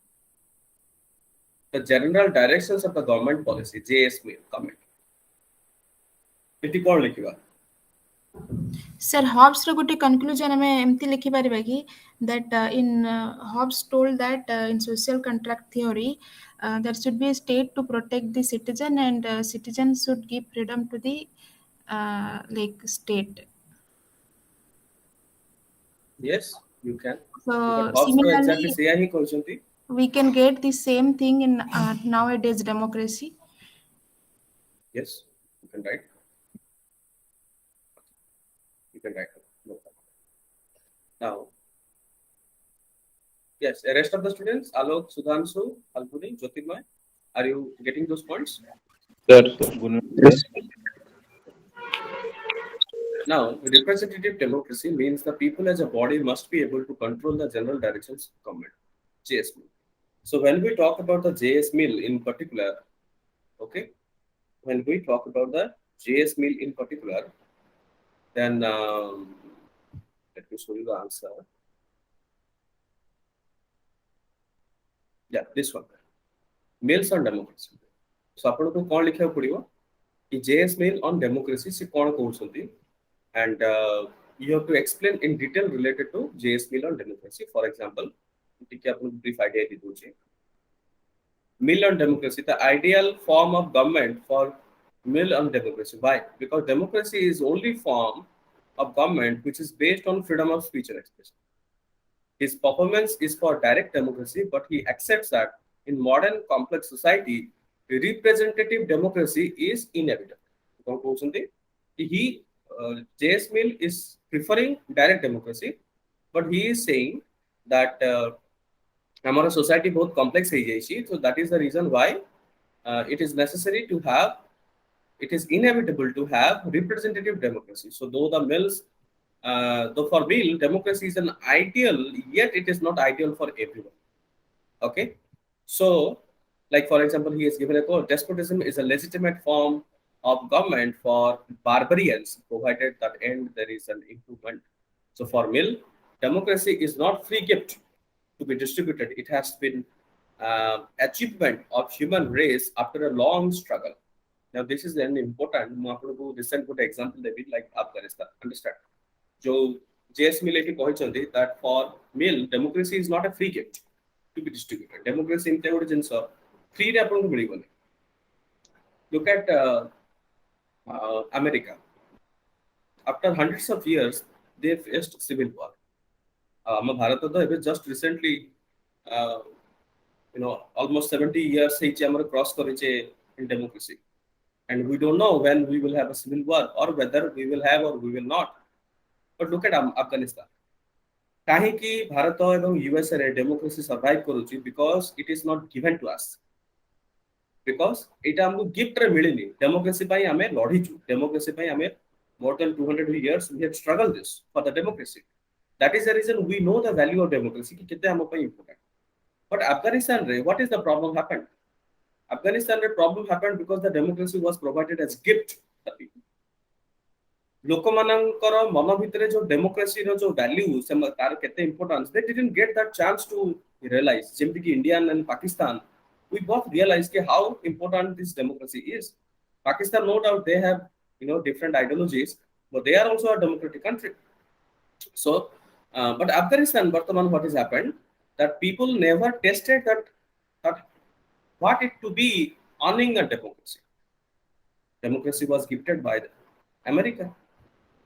the general directions of the government policy JS comment एटी कोन लिखिबा Sir, Hobbes ର ଗୋଟେ conclusion ଆମେ ଏମିତି ଲେଖିପାରିବା କି that in Hobbes told that in social contract theory there should be a state to protect the citizen and citizens should give freedom to the like state. Yes, you can. So But Hobbes तो exactly similarly सेया he कहउछंती. we can get the same thing in nowadays democracy. Yes, you can write. You can write. No problem. Now, yes, the rest of the students, Alok, Sudhanshu, Alpuni, Jyotirmay, are you getting those points? Sir, good. Now, representative democracy means the people as a body must be able to control the general directions of government. JSMIL. So when we talk about the JSMIL in particular, okay, when we talk about the JSMIL in particular, then let me show you the answer. Yeah, this one. Mills on democracy. So आपको कौन लिखा पड़िबो कि JSMIL on democracy से कौन कहउछंती, and you have to explain in detail related to JSMIL on democracy. For example, ठीक है, आपको brief idea दे दूँगी. Mill on democracy, the ideal form of government for Mill on democracy. Why? Because democracy is only form of government which is based on freedom of speech and expression. His performance is for direct democracy, but he accepts that in modern complex society, representative democracy is inevitable. He, JSMIL is preferring direct democracy, but he is saying that our society both complex है, so that is the reason why it is necessary to have, it is inevitable to have representative democracy. So though for Mill, democracy is an ideal, yet it is not ideal for everyone. Okay, so like for example, he has given a quote: despotism is a legitimate form of government for barbarians, provided that end there is an improvement. So for Mill, democracy is not free gift to be distributed. It has been achievement of human race after a long struggle. Now this is an important. मैं आपको recent good example देवी like Afghanistan. Understand? जो JSMIL eighty कहते that for Mill, democracy is not a free gift to be distributed. Democracy in ଗୋଟେ ଜିନିଷ free ରେ आपको मिलिबନି. Look at America. After hundreds of years, they faced civil war. ଆମ ଭାରତ ତ ଏବେ just recently almost 70 years ହେଇଛି ଆମର cross କରିଛେ in democracy, and we don't know when we will have a civil war or whether we will have or we will not. But look at Afghanistan. କାହିଁକି ଭାରତ ଏବଂ USA ରେ democracy survive କରୁଛି? Because it is not given to us. Because ଏଇଟା ଆମକୁ gift ରେ ମିଳିନି. democracy ପାଇଁ ଆମେ ଲଢିଛୁ. democracy ପାଇଁ ଆମେ more than 200 years we have struggled this for the democracy. That is the reason we know the value of democracy कि कितने हम ପାଇଁ important. But Afghanistan रे, what is the problem happened? Afghanistan रे problem happened because the democracy was provided as gift to the people. ଲୋକମାନଙ୍କର ମନ ଭିତରେ जो democracy ର जो value ସେ ତାର କେତେ importance, they didn't get that chance to realize. ଯେମିତି कि India and Pakistan, we both realize कि how important this democracy is. Pakistan, no doubt, they have different ideologies, but they are also a democratic country. So, but Afghanistan, Bartaman, what has happened? That people never tested that what it to be owning a democracy. Democracy was gifted by America,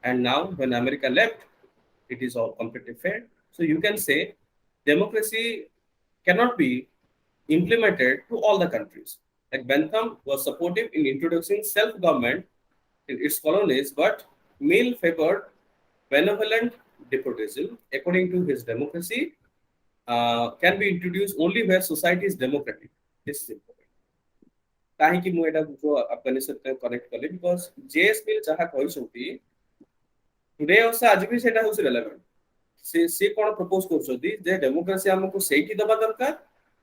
and now when America left, it is all completely failed. So you can say democracy cannot be implemented to all the countries. Like Bentham was supportive in introducing self-government in its colonies, but Mill favored benevolent despotism. According to his democracy, can be introduced only where society is democratic. This is important. काहेकि मु एटा जो अफगानिस्तान से connect करले because JSMIL जहा कहउछंती today also आज भी सेटा होस relevant. से कोन प्रपोज करछंती जे डेमोक्रेसी हमको सेठी दबा दरकार.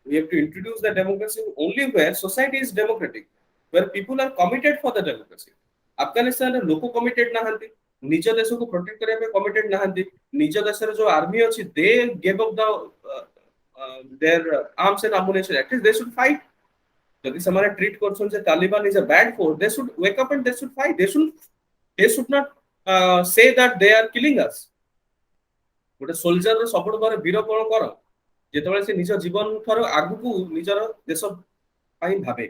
We have to introduce the democracy only where society is democratic, where people are committed for the democracy. Afghanistan रे लोको committed नाहंती, निज देश को प्रोटेक्ट करे पे committed नाहंती. निज देश रे जो आर्मी अछि, they gave up their arms and ammunition. At least they should fight. ଯଦି ସେମାନେ treat करछन जे Taliban is a bad force, they should wake up and they should fight. They should not say that they are killing us. ଗୋଟେ soldier ର ସବୁଠୁ ବଡ ବୀର କଣ କର ଯେତେବେଳେ ସେ ନିଜ ଜୀବନ ଠାରୁ ଆଗକୁ ନିଜର ଦେଶ ପାଇଁ ଭାବେ.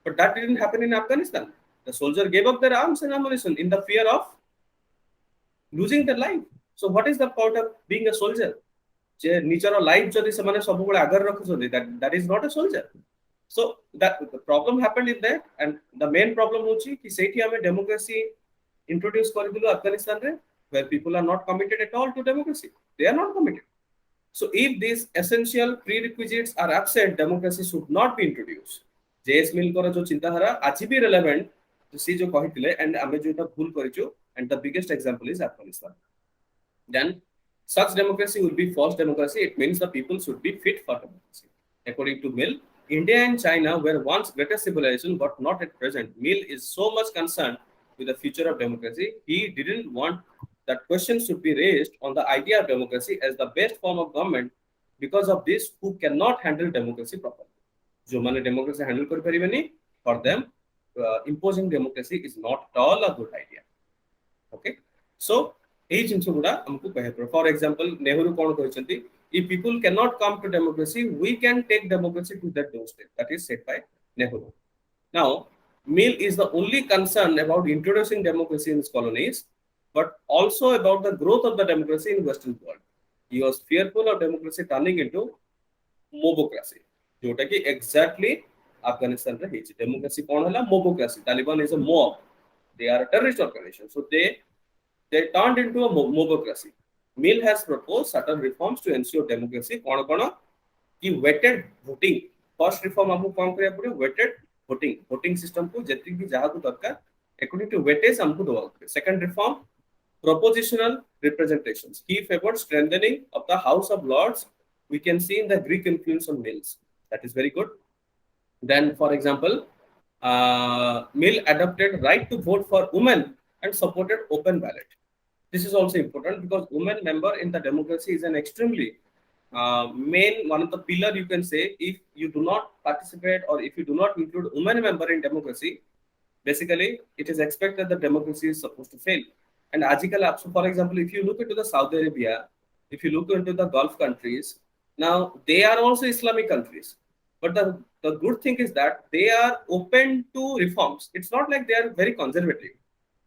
But that didn't happen in Afghanistan. The soldier gave up their arms and ammunition in the fear of losing their life. So what is the point of being a soldier? যে ନିଜର ଲାଇଫ ଯଦି ସେମାନେ ସବୁବେଳେ ଆଗରେ ରଖୁଛନ୍ତି, that is not a soldier. So that the problem happened in that, and the main problem ହଉଛି କି ସେଇଠି ଆମେ democracy introduce କରିଥିଲୁ ଆଫଗାନିସ୍ତାନରେ, where people are not committed at all to democracy. They are not committed. So if these essential prerequisites are absent, democracy should not be introduced. JS Mill करो जो चिंताधारा आज भी relevant सी जो कहिथिले, and आमे जोटा भूल करिचो, and the biggest example is Afghanistan. Then such democracy will be false democracy. It means the people should be fit for democracy. According to Mill, India and China were once greatest civilization, but not at present. Mill is so much concerned with the future of democracy. He didn't want that questions should be raised on the idea of democracy as the best form of government because of this who cannot handle democracy properly. जो माने democracy handle कर परिबेनी, for them imposing democracy is not at all a good idea. Okay, so এই জিনিসগুলা हमको कहे पड़े. For example, Nehru कौन कहते if people cannot come to democracy, we can take democracy to their doorstep. That is said by Nehru. Now, Mill is the only concern about introducing democracy in his colonies, but also about the growth of the democracy in Western world. He was fearful of democracy turning into mobocracy. जोटा कि exactly Afghanistan रे ହେଇଛି. Democracy कौन हला? Mobocracy. Taliban is a mob. They are a terrorist organization. So they turned into a mobocracy. Mill has proposed certain reforms to ensure democracy. कौन कौन? कि weighted voting. First reform हमको कौन करिया पड़े? Weighted voting. Voting system को जितनी भी जहाँ को दरकार according to weightage हमको दवा पड़े. Second reform, propositional representations. He favored strengthening of the House of Lords. We can see in the Greek influence on Mills. That is very good. Then, for example, Mill adopted right to vote for women and supported open ballot. This is also important because women member in the democracy is an extremely main one of the pillar, you can say. If you do not participate or if you do not include women member in democracy, basically it is expected that democracy is supposed to fail. And Ajikal, for example, if you look into the Saudi Arabia, if you look into the Gulf countries, now they are also Islamic countries. But the good thing is that they are open to reforms. It's not like they are very conservative.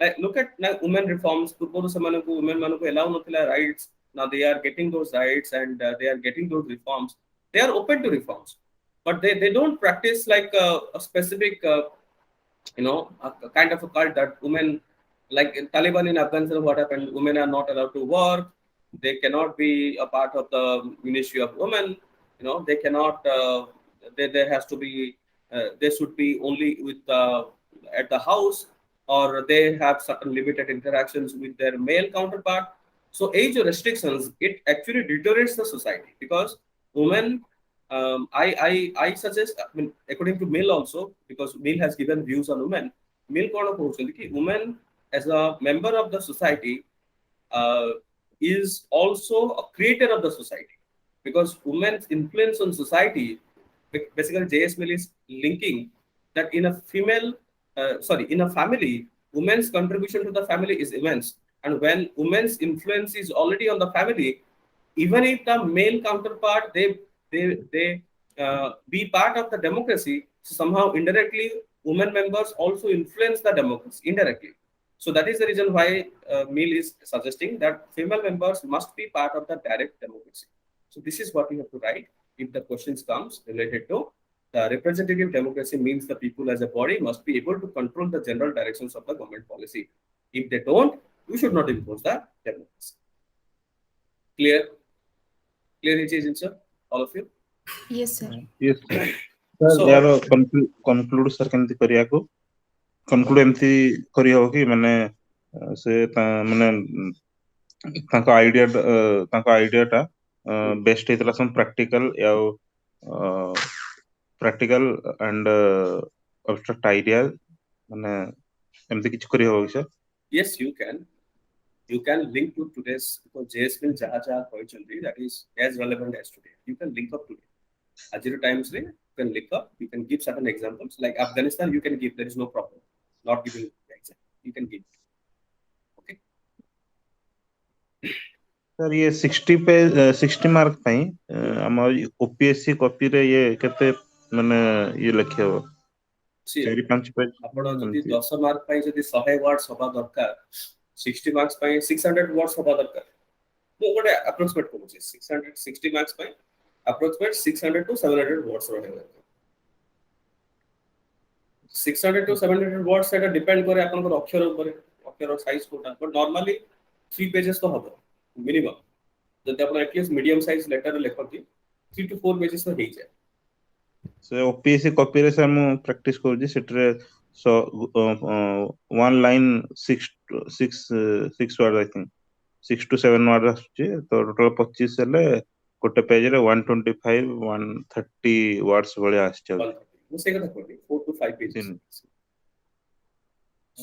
Like look at like women reforms. Women allow rights. Now they are getting those rights and they are getting those reforms. They are open to reforms, but they don't practice like a specific a kind of a cult that women, like in Taliban in Afghanistan, what happened? Women are not allowed to work. They cannot be a part of the Ministry of Women. They cannot. There has to be. They should be only with at the house, or they have certain limited interactions with their male counterpart. So age restrictions, it actually deteriorates the society because women. I suggest, according to Mill also, because Mill has given views on women. Mill women as a member of the society is also a creator of the society, because women's influence on society, basically JS Mill is linking that in a family, women's contribution to the family is immense. And when women's influence is already on the family, even if the male counterpart, they be part of the democracy, so somehow indirectly women members also influence the democracy indirectly. So that is the reason why Mill is suggesting that female members must be part of the direct democracy. So this is what you have to write if the questions comes related to the representative democracy. Means the people as a body must be able to control the general directions of the government policy. If they don't, we should not impose the democracy. Clear is sir, all of you? Yes, sir. Yes, sir. So- यार conclude sir केमती करिया को conclude एमती करिया हो कि माने से माने तांको आइडिया टा बेस्ट हेतला सम प्रैक्टिकल या प्रैक्टिकल एंड abstract idea माने एमती किछ करिया हो sir. Yes, you can link to today's, because JS Mill jaha hoichandi, that is as relevant as today. You can link up today. Ajir times you can link up. You can give certain examples like Afghanistan. You can give. There is no problem. Not giving the example. You can give. Okay. Sir ये 60 पे 60 mark ପାଇଁ ଆମ OPSC copy रे ये केते माने ये लिखे हो See, 4-5 पेज ଆପଣ ଯଦି 10 ମାର୍କ ପାଇଁ ଯଦି 100 ୱାର୍ଡସ୍ ହବା ଦରକାର 60 ମାର୍କସ୍ ପାଇଁ 600 ୱାର୍ଡସ୍ ହବା ଦରକାର ମୁଁ ଗୋଟେ ଆପ୍ରୋକ୍ସିମେଟ୍ କରୁଛି 60 ମାର୍କସ୍ ପାଇଁ ଆପ୍ରୋକ୍ସିମେଟ୍ 600 to 700 ୱାର୍ଡସ୍ ରହିବ 600 to 700 ୱାର୍ଡସ୍ ସେଟା ଡିପେଣ୍ଡ କରେ ଆପଣଙ୍କର ଅକ୍ଷର ଉପରେ ଅକ୍ଷର ସାଇଜ କୋଟା ବଟ୍ ନର୍ମାଲି 3 पेजेस ତ ହବ ମିନିମମ୍ ଯଦି ଆପଣ ଏଟଲିଷ୍ଟ ମିଡିୟମ ସାଇଜ ଲେଟର ଲେଖନ୍ତି 3 to 4 पेजेस ତ ହେଇଯାଏ से ओपीएससी कॉपी रे सर मु प्रैक्टिस करूची सेटरे so one line 6 word I think 6 to 7 word आछे तो टोटल 25 हेले गोटे पेज रे 125 130 वर्ड्स भले आछे ମୁଁ ସେଇ କଥା କହିଲି 4 to 5 पेजेस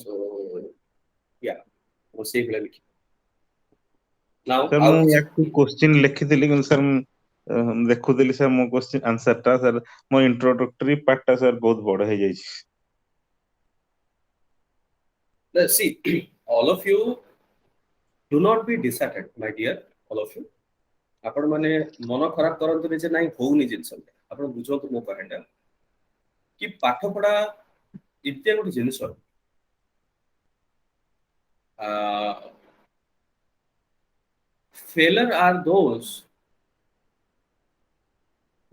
so yeah ମୁଁ ସେଇ ଭଳିଆ ଲେଖି now सर मु एक क्वेश्चन लिखिथिली कि सर देखुथिली सर मो क्वेश्चन आंसर टा सर मो इंट्रोडक्टरी पार्ट टा सर बहुत बड़ हो जाई let's see all of you do not be disheartened my dear all of you आपण माने मन खराब करंतु जे नाही होउनी जिंस आपण बुझंतु मो पॉइंट कि पाठ पढ़ा इत्ते गोटे जिनिस failure are those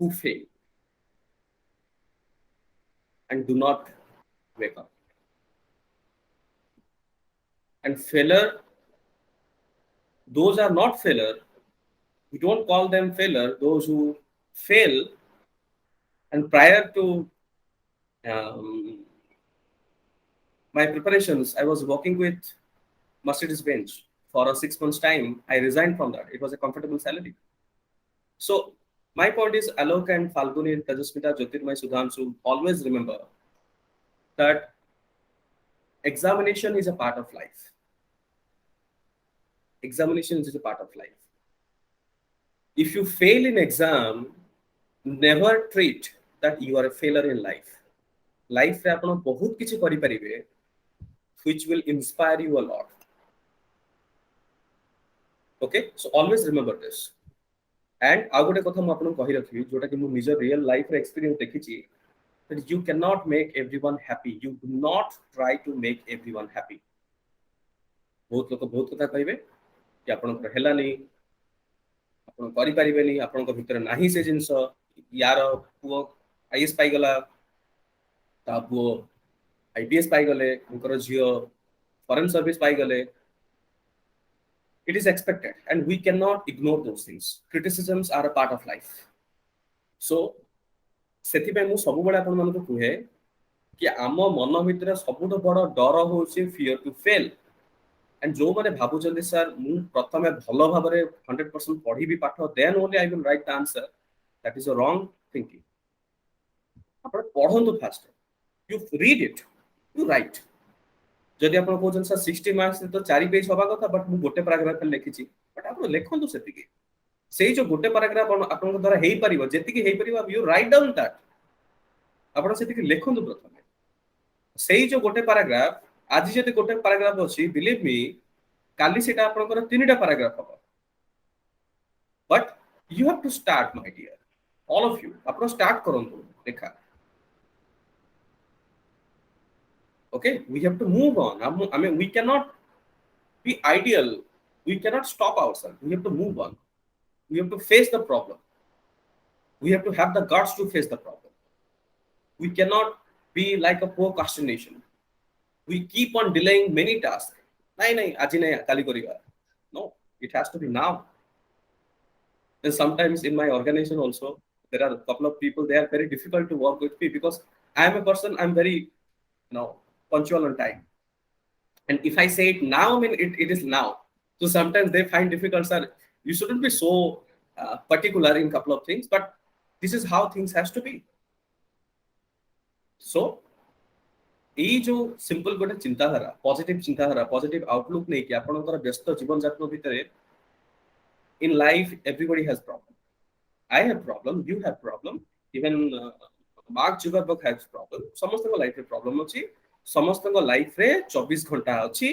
who fail and do not wake up and failure those are not failure we don't call them failure those who fail and prior to my preparations I was working with Mercedes-Benz for a 6 months time. I resigned from that. It was a comfortable salary. So my point is Alok and Falguni and Tajasmita, Jyotirmay, Sudhanshu, always remember that examination is a part of life. Examination is a part of life. If you fail in exam, never treat that you are a failure in life. Life रे आपण बहुत किछि करि परिबे which will inspire you a lot. Okay, so always remember this. And आ गोटे कथा मु आपन कहि रखिबी जोटा कि मु निज रियल लाइफ रे experience देखिछि that you cannot make everyone happy. You do not try to make everyone happy. बहुत लोक बहुत कथा कहिबे कि आपन हेला नै आपन करि परिबे नै आपन को भितर नाही से जिंस यार पुओ आईएएस पाई गला ता पुओ आईपीएस पाई गले उनकर जियो फॉरेन सर्विस पाई गले it is expected and we cannot ignore those things criticisms are a part of life so सेति पे मु सब बडा आपन मन को कुहे कि आम मन भितर सबुठ बड़ डर होछि फियर टू फेल एंड जो माने भाबु जल्दी सर मु प्रथमे भलो भाबरे 100% पढी भी पाठ then only I will write the answer that is a wrong thinking आपण पढंतु fast you read it you write जदि आपण कोजन सर 60 मार्क्स तो 4 पेज होबा कथा बट मु गोटे पैराग्राफ लिखिछि बट आपण लेखंतु सेतिकी सेई जो गोटे पैराग्राफ आपण द्वारा हेई परिबो जेतिकी हेई परिबो यू राइट डाउन दैट आपण सेतिकी लेखंतु प्रथमे सेई जो गोटे पैराग्राफ आज जदि गोटे पैराग्राफ अछि बिलीव मी काली सेटा आपनकर तीनटा पैराग्राफ हो but you have to start my dear all of you आपण स्टार्ट करंतु लेखा okay we have to move on I mean we cannot be ideal we cannot stop ourselves we have to move on we have to face the problem we have to have the guts to face the problem we cannot be like a procrastination we keep on delaying many tasks nahi aji nahi kali kariba no it has to be now and sometimes in my organization also there are a couple of people they are very difficult to work with me because I am a person I'm very punctual on time and if I say it now I mean it is now so sometimes they find difficult sir you shouldn't be so particular in couple of things but this is how things has to be so ei jo simple gote चिंताधारा positive outlook nei ki apanଙ୍କର ବ୍ୟସ୍ତ ଜୀବନ ଯାପନ ଭିତରେ in life everybody has problem I have problem you have problem even Mark Zuckerberg has problem समस्त life रे problem अछि समस्त life रे 24 घंटा अछि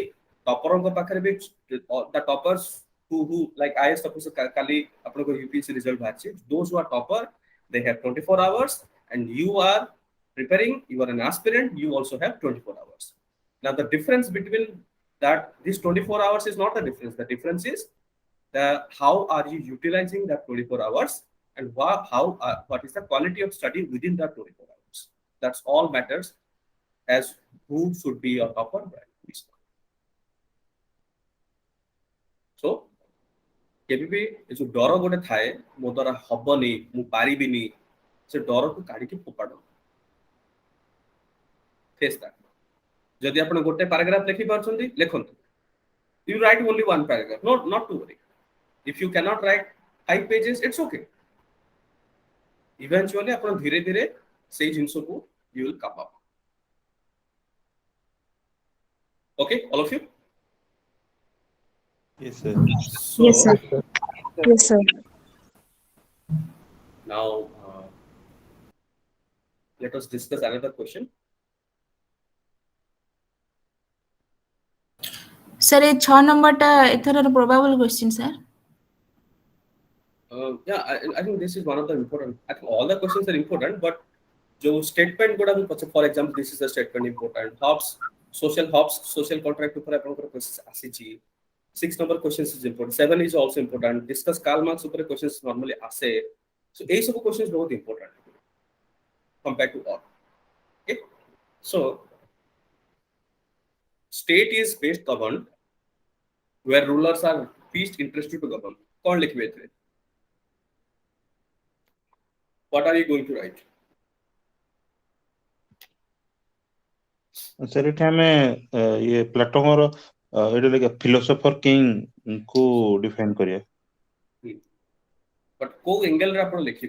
टॉपरन को पाखरे भी the toppers who like IS suppose kali apno ko UPSC result baharchi, those who are topper, they have 24 hours, and you are preparing, you are an aspirant, you also have 24 hours. Now the difference between that, this 24 hours is not the difference. The difference is the how are you utilizing that 24 hours, and what is the quality of study within that 24 hours. That's all matters as who should be your topper. So केबी भी ए जो डर गोटे थाए मो द्वारा हबनी मु पारिबिनी, से डर को काढी के फोपाड़ फेस दैट. जदि आपण गोटे पैराग्राफ लिखि पारछंती लेखंतु, you write only one paragraph, not to worry. If you cannot write 5 pages, it's okay. Eventually आपण धीरे धीरे से जिंसो को you will come up. Okay, all of you? Yes, sir. So, Yes, sir. Yes, sir. now let us discuss another question. Sir ये 6 नंबरटा एथर probable question sir. Yeah, I think this is one of the important. I think all the questions are important, but जो statement गुड़ा भी पचे, for example, this is a statement important. Hobbes social contract ऊपर अपन को questions आसी ची. 6 number questions is important. 7 is also important. Discuss Karl Marx ऊपर questions normally आसे. So ये सब questions बहुत important compared to all. Okay, so state is based governed where rulers are least interested to govern. कौन लिखवे थे? What are you going to write? Sir एठे हमें ये प्लेटोर एटा लाइक फिलोसोफर किंग को डिफाइन करिया. But को एंगल रे आपण लिखि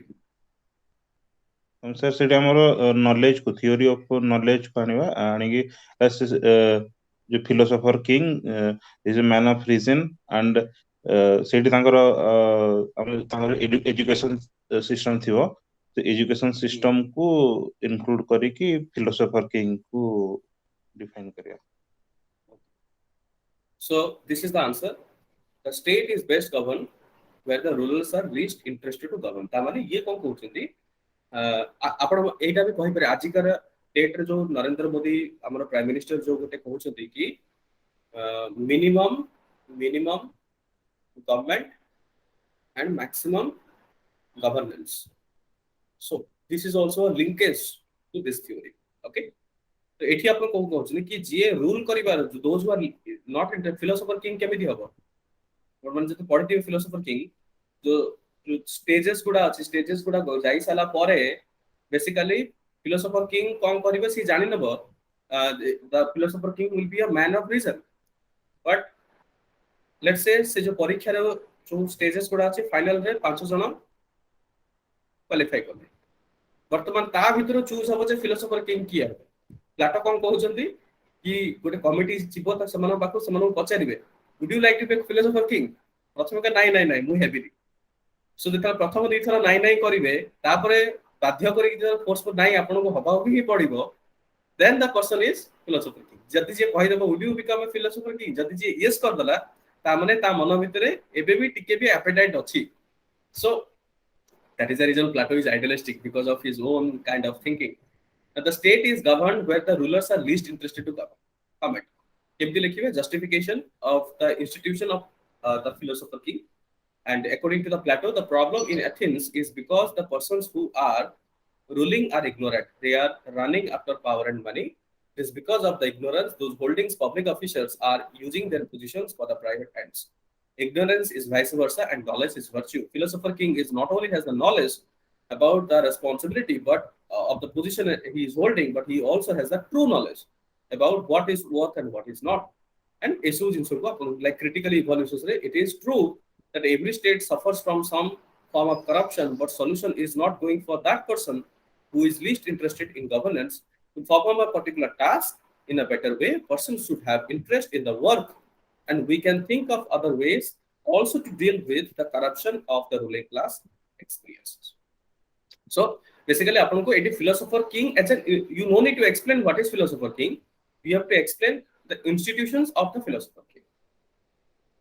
हम सर सेटा हमर नॉलेज को थ्योरी ऑफ नॉलेज को आनिबा आनी कि जो philosopher king is a man of reason and सेठी तांकर एजुकेशन सिस्टम थिवो, तो एजुकेशन सिस्टम को इंक्लूड करी कि फिलोसोफर किंग को डिफाइन करिया. So this is the answer. The state is best governed where the rulers are least interested to govern. ता माने ये कोन कहउछंती आपण एटा भी कहि परे आजिकर डेट रे जो नरेंद्र मोदी हमर प्राइम मिनिस्टर जो गोटे कहउछंती कि minimum government and maximum governance. So this is also a linkage to this theory. Okay, तो एठी आपण कोन कहउछनी कि जे rule करिबार those who are not into philosopher king केमिति हबो, वर्तमान जते पॉलिटिकल फिलोसोफर किंग जो स्टेजेस गुडा अछि, स्टेजेस गुडा जाई साला परे बेसिकली फिलोसोफर किंग कोन करिवे सी जानि नबो. The philosopher king will be a man of reason, but let's say जो परीक्षा रे जो स्टेजेस गुडा अछि फाइनल रे 5 जण क्वालिफाई करले. वर्तमान ता भितर चूज हबो जे फिलोसोफर किंग किया. प्लाटो कोन कहउछंती कि गोटे कमिटी जिवो त समान बाकू समान पचारिबे would you like to be a philosopher king? प्रथम के नाइ मु हेबिनी. सो जेता प्रथम दुई थरा नाइ करिवे तापरे बाध्य करी जे फोर्स पर नाइ आपन को हबा भी पड़िबो, then the person is philosopher king. जति जे कहि देबो would you become a philosopher king, जति जे yes कर दला ता माने ता मन भितरे एबे भी टिके भी appetite अछि. So that is the reason Plato is idealistic, because of his own kind of thinking. And the state is governed where the rulers are least interested to govern. Comment. केमती लिखिबे justification of the institution of the philosopher king. And according to the Plato, the problem in Athens is because the persons who are ruling are ignorant. They are running after power and money. It is because of the ignorance those holding public officials are using their positions for the private ends. Ignorance is vice versa, and knowledge is virtue. Philosopher king is not only has the knowledge about the responsibility but of the position he is holding, but he also has the true knowledge about what is worth and what is not. And issues in like critical evaluations, it is true that every state suffers from some form of corruption, but solution is not going for that person who is least interested in governance to perform a particular task in a better way. Person should have interest in the work, and we can think of other ways also to deal with the corruption of the ruling class experiences. So basically, philosopher king, you no need to explain what is philosopher king. You have to explain the institutions of the philosopher king.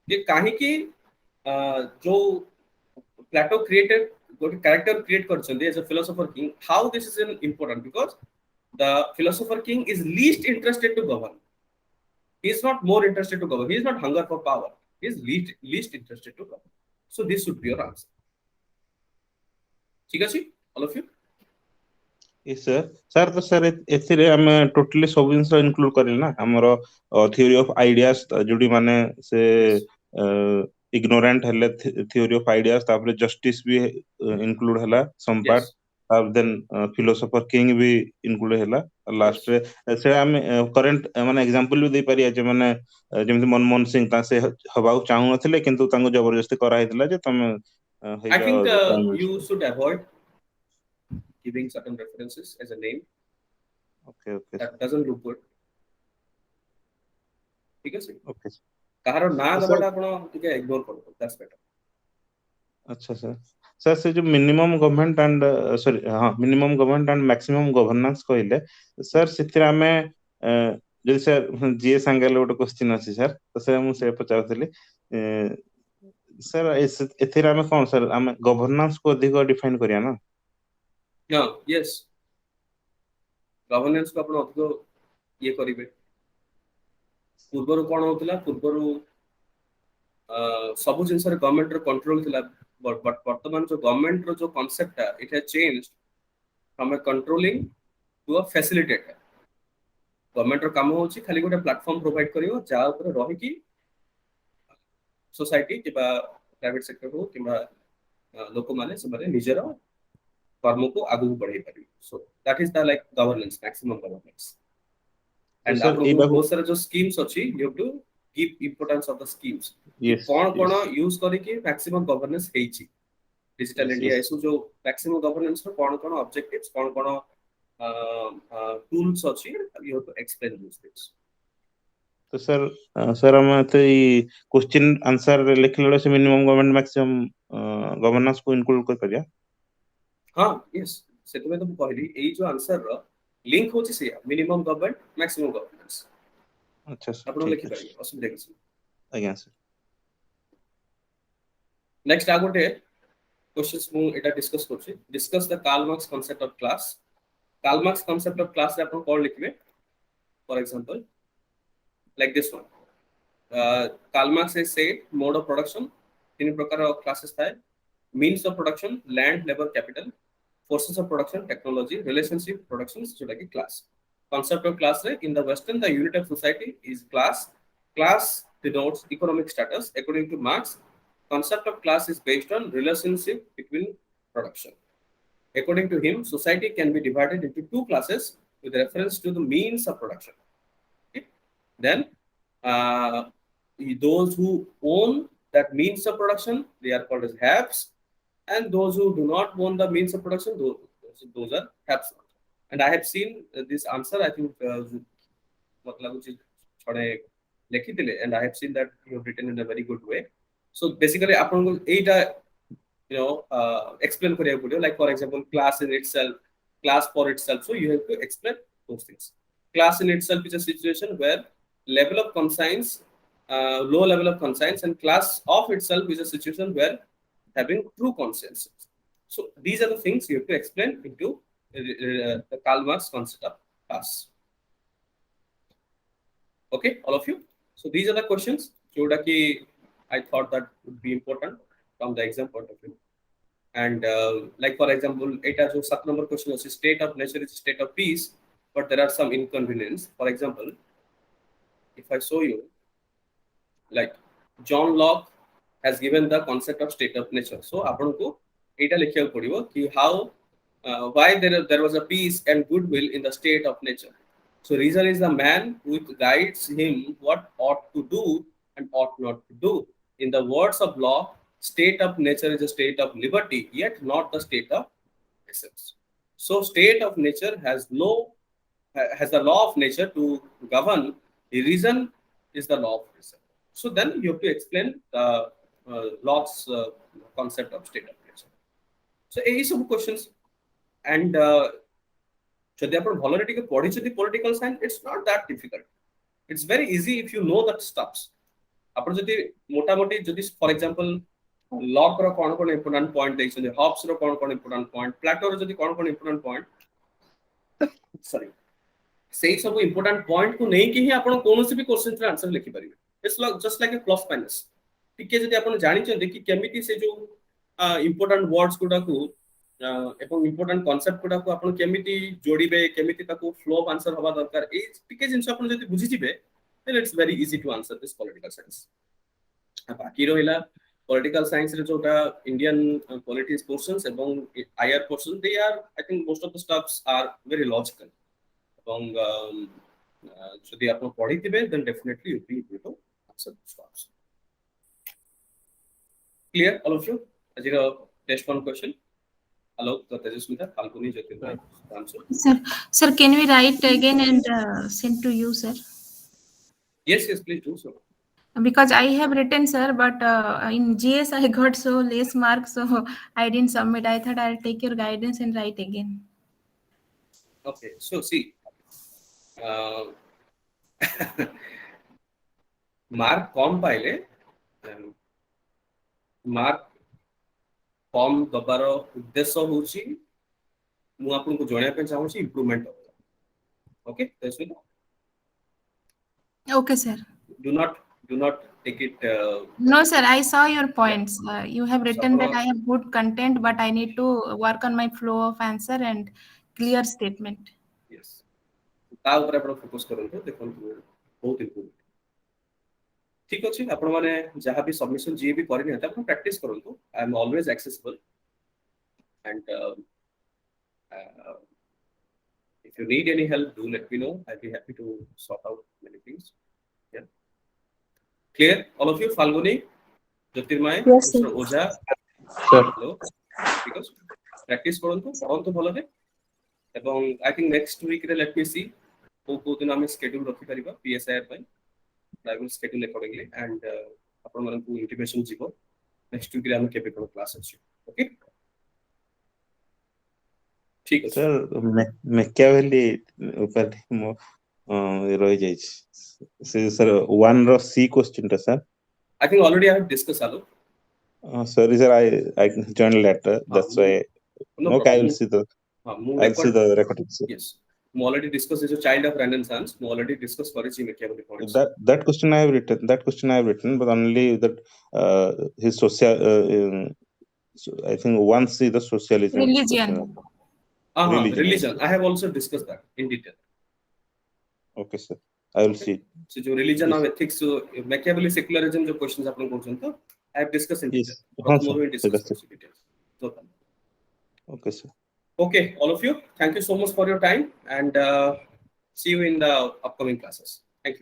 ये काहे कि जो Plato created ଗୋଟେ character create କରିଛନ୍ତି as a philosopher king. How this is important? Because the philosopher king is least interested to govern. He is not more interested to govern. He is not hunger for power. He is least interested to govern. So this should be your answer. ठीक ଅଛି all of you? Yes sir. Sir तो sir एथिरे हम totally सब जिंस include करिल ना हमरो theory of ideas जोडी माने से इग्नोरेंट हले थ्योरी ऑफ आइडियाज तापर जस्टिस भी इनक्लूड हला सम पार्ट Yes. और देन फिलोसोफर किंग भी इनक्लूड हला लास्ट रे से हम करंट माने एग्जांपल भी दे पारिया जे माने जेमति मनमोहन सिंह ता से हबाउ चाहू नथिले किंतु तांको जबरदस्ती करा हितला जे तमे I think you should avoid giving certain references as a name. Okay okay That doesn't look good. ठीक আছে ओके କାହାର ନାଁ तो ଦବାଟା ଆପଣ ଟିକେ ଇଗ୍ନୋର କରନ୍ତୁ that's better. अच्छा सर सर से जो मिनिमम गवर्नमेंट एंड सॉरी हाँ minimum government and maximum governance कहले सर सिथिरा में जदि सर जीए संगेल गोटे क्वेश्चन अछि सर तो सर मु से पचारतली सर एथिरा में कोन सर हम गवर्नेंस को अधिक डिफाइन करिया ना No, yes. गवर्नेंस को आपण अधिक ये करिवे पूर्वरु कोन होतला पूर्वरु सब जिंस रे गवर्नमेंट रो कंट्रोल थिला बट वर्तमान जो गवर्नमेंट रो जो कांसेप्ट है it has changed from a controlling to a facilitator. Government रो काम होची खाली गोटे प्लेटफॉर्म प्रोवाइड करियो जा ऊपर रही की सोसाइटी किबा प्राइवेट सेक्टर हो किबा लोक माने सबरे निजर कर्म को आगु बढ़ाई पारि. So that is the like governance maximum governance. And sir, आपको ई बाबू- बहुत सारा जो स्कीम्स अछि you have to give importance of the schemes. Yes कोन यूज करी के मैक्सिमम गवर्नेंस हेची digital Yes, India yes. Issue जो मैक्सिमम गवर्नेंस रो कोन ऑब्जेक्टिव्स कोन टूल्स अछि you have to explain those things. तो सर हम तो ई क्वेश्चन आंसर लिखले से मिनिमम गवर्नमेंट मैक्सिमम गवर्नेंस को इंक्लूड कर करिया हां यस सेतो में तो कहली एई जो आंसर रो लिंक होची से मिनिमम गवर्नमेंट मैक्सिमम गवर्नेंस अच्छा सर आपण ठीक लिखि है पारि असुविधा किछ. आज्ञा सर नेक्स्ट आ गोटे क्वेश्चंस मु एटा डिस्कस करछि. Discuss the Karl Marx concept of class. Karl Marx concept of class रे आपण कोन लिखबे for example like this one. Karl Marx has said mode of production तीन प्रकार ऑफ क्लासेस थाए. Means of production land labour capital forces of production technology relationship productions so like a class. Concept of class in the western the unit of society is class. Class denotes economic status. According to Marx, concept of class is based on relationship between production. According to him, society can be divided into two classes with reference to the means of production. Okay? Then those who own that means of production they are called as haves, and those who do not own the means of production those are haves not. And I have seen this answer I think matlab uchi chode lekhitile and I have seen that you have written in a very good way. So basically apan ko eita you know explain kariya padiyo like for example class in itself, class for itself, so you have to explain those things. Class in itself is a situation where level of conscience low level of conscience, and class of itself is a situation where having true conscience. So these are the things you have to explain into the Karl Marx concept of class. Okay, all of you. So these are the questions jodaki I thought that would be important from the exam point of view. And like for example, eta jo 7 number question is state of nature is state of peace, but there are some inconvenience. For example, if I show you like John Locke has given the concept of state of nature. So आपण को एटा लिखिया पड़िबो कि how why there was a peace and goodwill in the state of nature. So reason is the man who guides him what ought to do and ought not to do. In the words of Locke, state of nature is a state of liberty, yet not the state of essence. So state of nature has the law of nature to govern. The reason is the law of reason. So then you have to explain the Locke's concept of state of nature. So these are questions. And যদি আপন ভালো রেটিকে পড়িছতি political science it's not that difficult. It's very easy if you know that stuffs. আপন যদি মোটামুটি যদি for example Locke रो कोन कोन इंपोर्टेंट पॉइंट देखछन हॉब्स रो कोन कोन इंपोर्टेंट पॉइंट प्लेटो रो जदी कोन कोन इंपोर्टेंट पॉइंट सॉरी सेही सब इंपोर्टेंट पॉइंट को नै कि ही आपण कोनोसी भी क्वेश्चन रे आंसर लिखि परिबे it's just like a plus minus टिके जदी आपण जानि छन कि केमिति से जो इंपोर्टेंट वर्ड्स गुडा को एवं इंपोर्टेंट कांसेप्ट गुडा को आपण केमिति जोड़िबे केमिति ताको फ्लो ऑफ आंसर हवा दरकार ए टिके जिंस आपण जदी बुझि जिबे then it's very easy to answer this political science बाकी रहिला political science रे जोटा Indian politics portions एवं IR portion they are I think most of the stuffs are very logical एवं जदि आपण पढि थिबे then definitely you will be able to answer these stuffs clear all of you ajira test one question hello Tejasmita Falguni Jyotirmay answer Sir, can we write again and send to you, sir? yes please do so Because I have written, sir, but in GS I got so less marks, so I didn't submit. I thought I'll take your guidance and write again. okay so see mark कम पाइले mark कम दबार उद्देश्य होची मु आपन को जणिया पे चाहू छी improvement okay तस्वीर Okay, sir. do not take it No, sir, I saw your points. You have written that Suppose- I have good content, but I need to work on my flow of answer and clear statement. yes ता ऊपर आपण focus करंतु देखन बहुत improve ठीक अछि आपण माने जहां भी सबमिशन जे भी करिन हेता आपण प्रैक्टिस करंतु I am always accessible and if you need any help do let me know I'll be happy to sort out many things yeah clear all of you Falguni Jyotirmay Yes, sir. Mr. Oja sir hello because practice करंतु पढंतु भलो रे एवं I think next week रे let me सी को दिन हम schedule रखि परिबा PSIR पय I will schedule accordingly and आपण मन को इंटिमेशन जीवो नेक्स्ट वीक रे हम केबे कोन क्लास अछि ओके ठीक अछि sir Machiavelli ऊपर मो रहि जाय से sir 1 रो C question टा sir I think already I have discuss आलो sorry sir I joined later that's why okay I will see the हां मु I'll see the recording sir. Yes मु already discuss is a child of renaissance मु already discuss करिछि Machiavelli points That question I have written but only that his social so I think once see the socialism Religion. Religion. religion I have also discussed that in detail okay sir I will see so जो religion Yes. और ethics Machiavelli secularism जो questions आपण कोन तो I have discussed in Yes. detail हाँ, more sir. we discuss Yes, sir. in detail so okay sir okay all of you thank you so much for your time and see you in the upcoming classes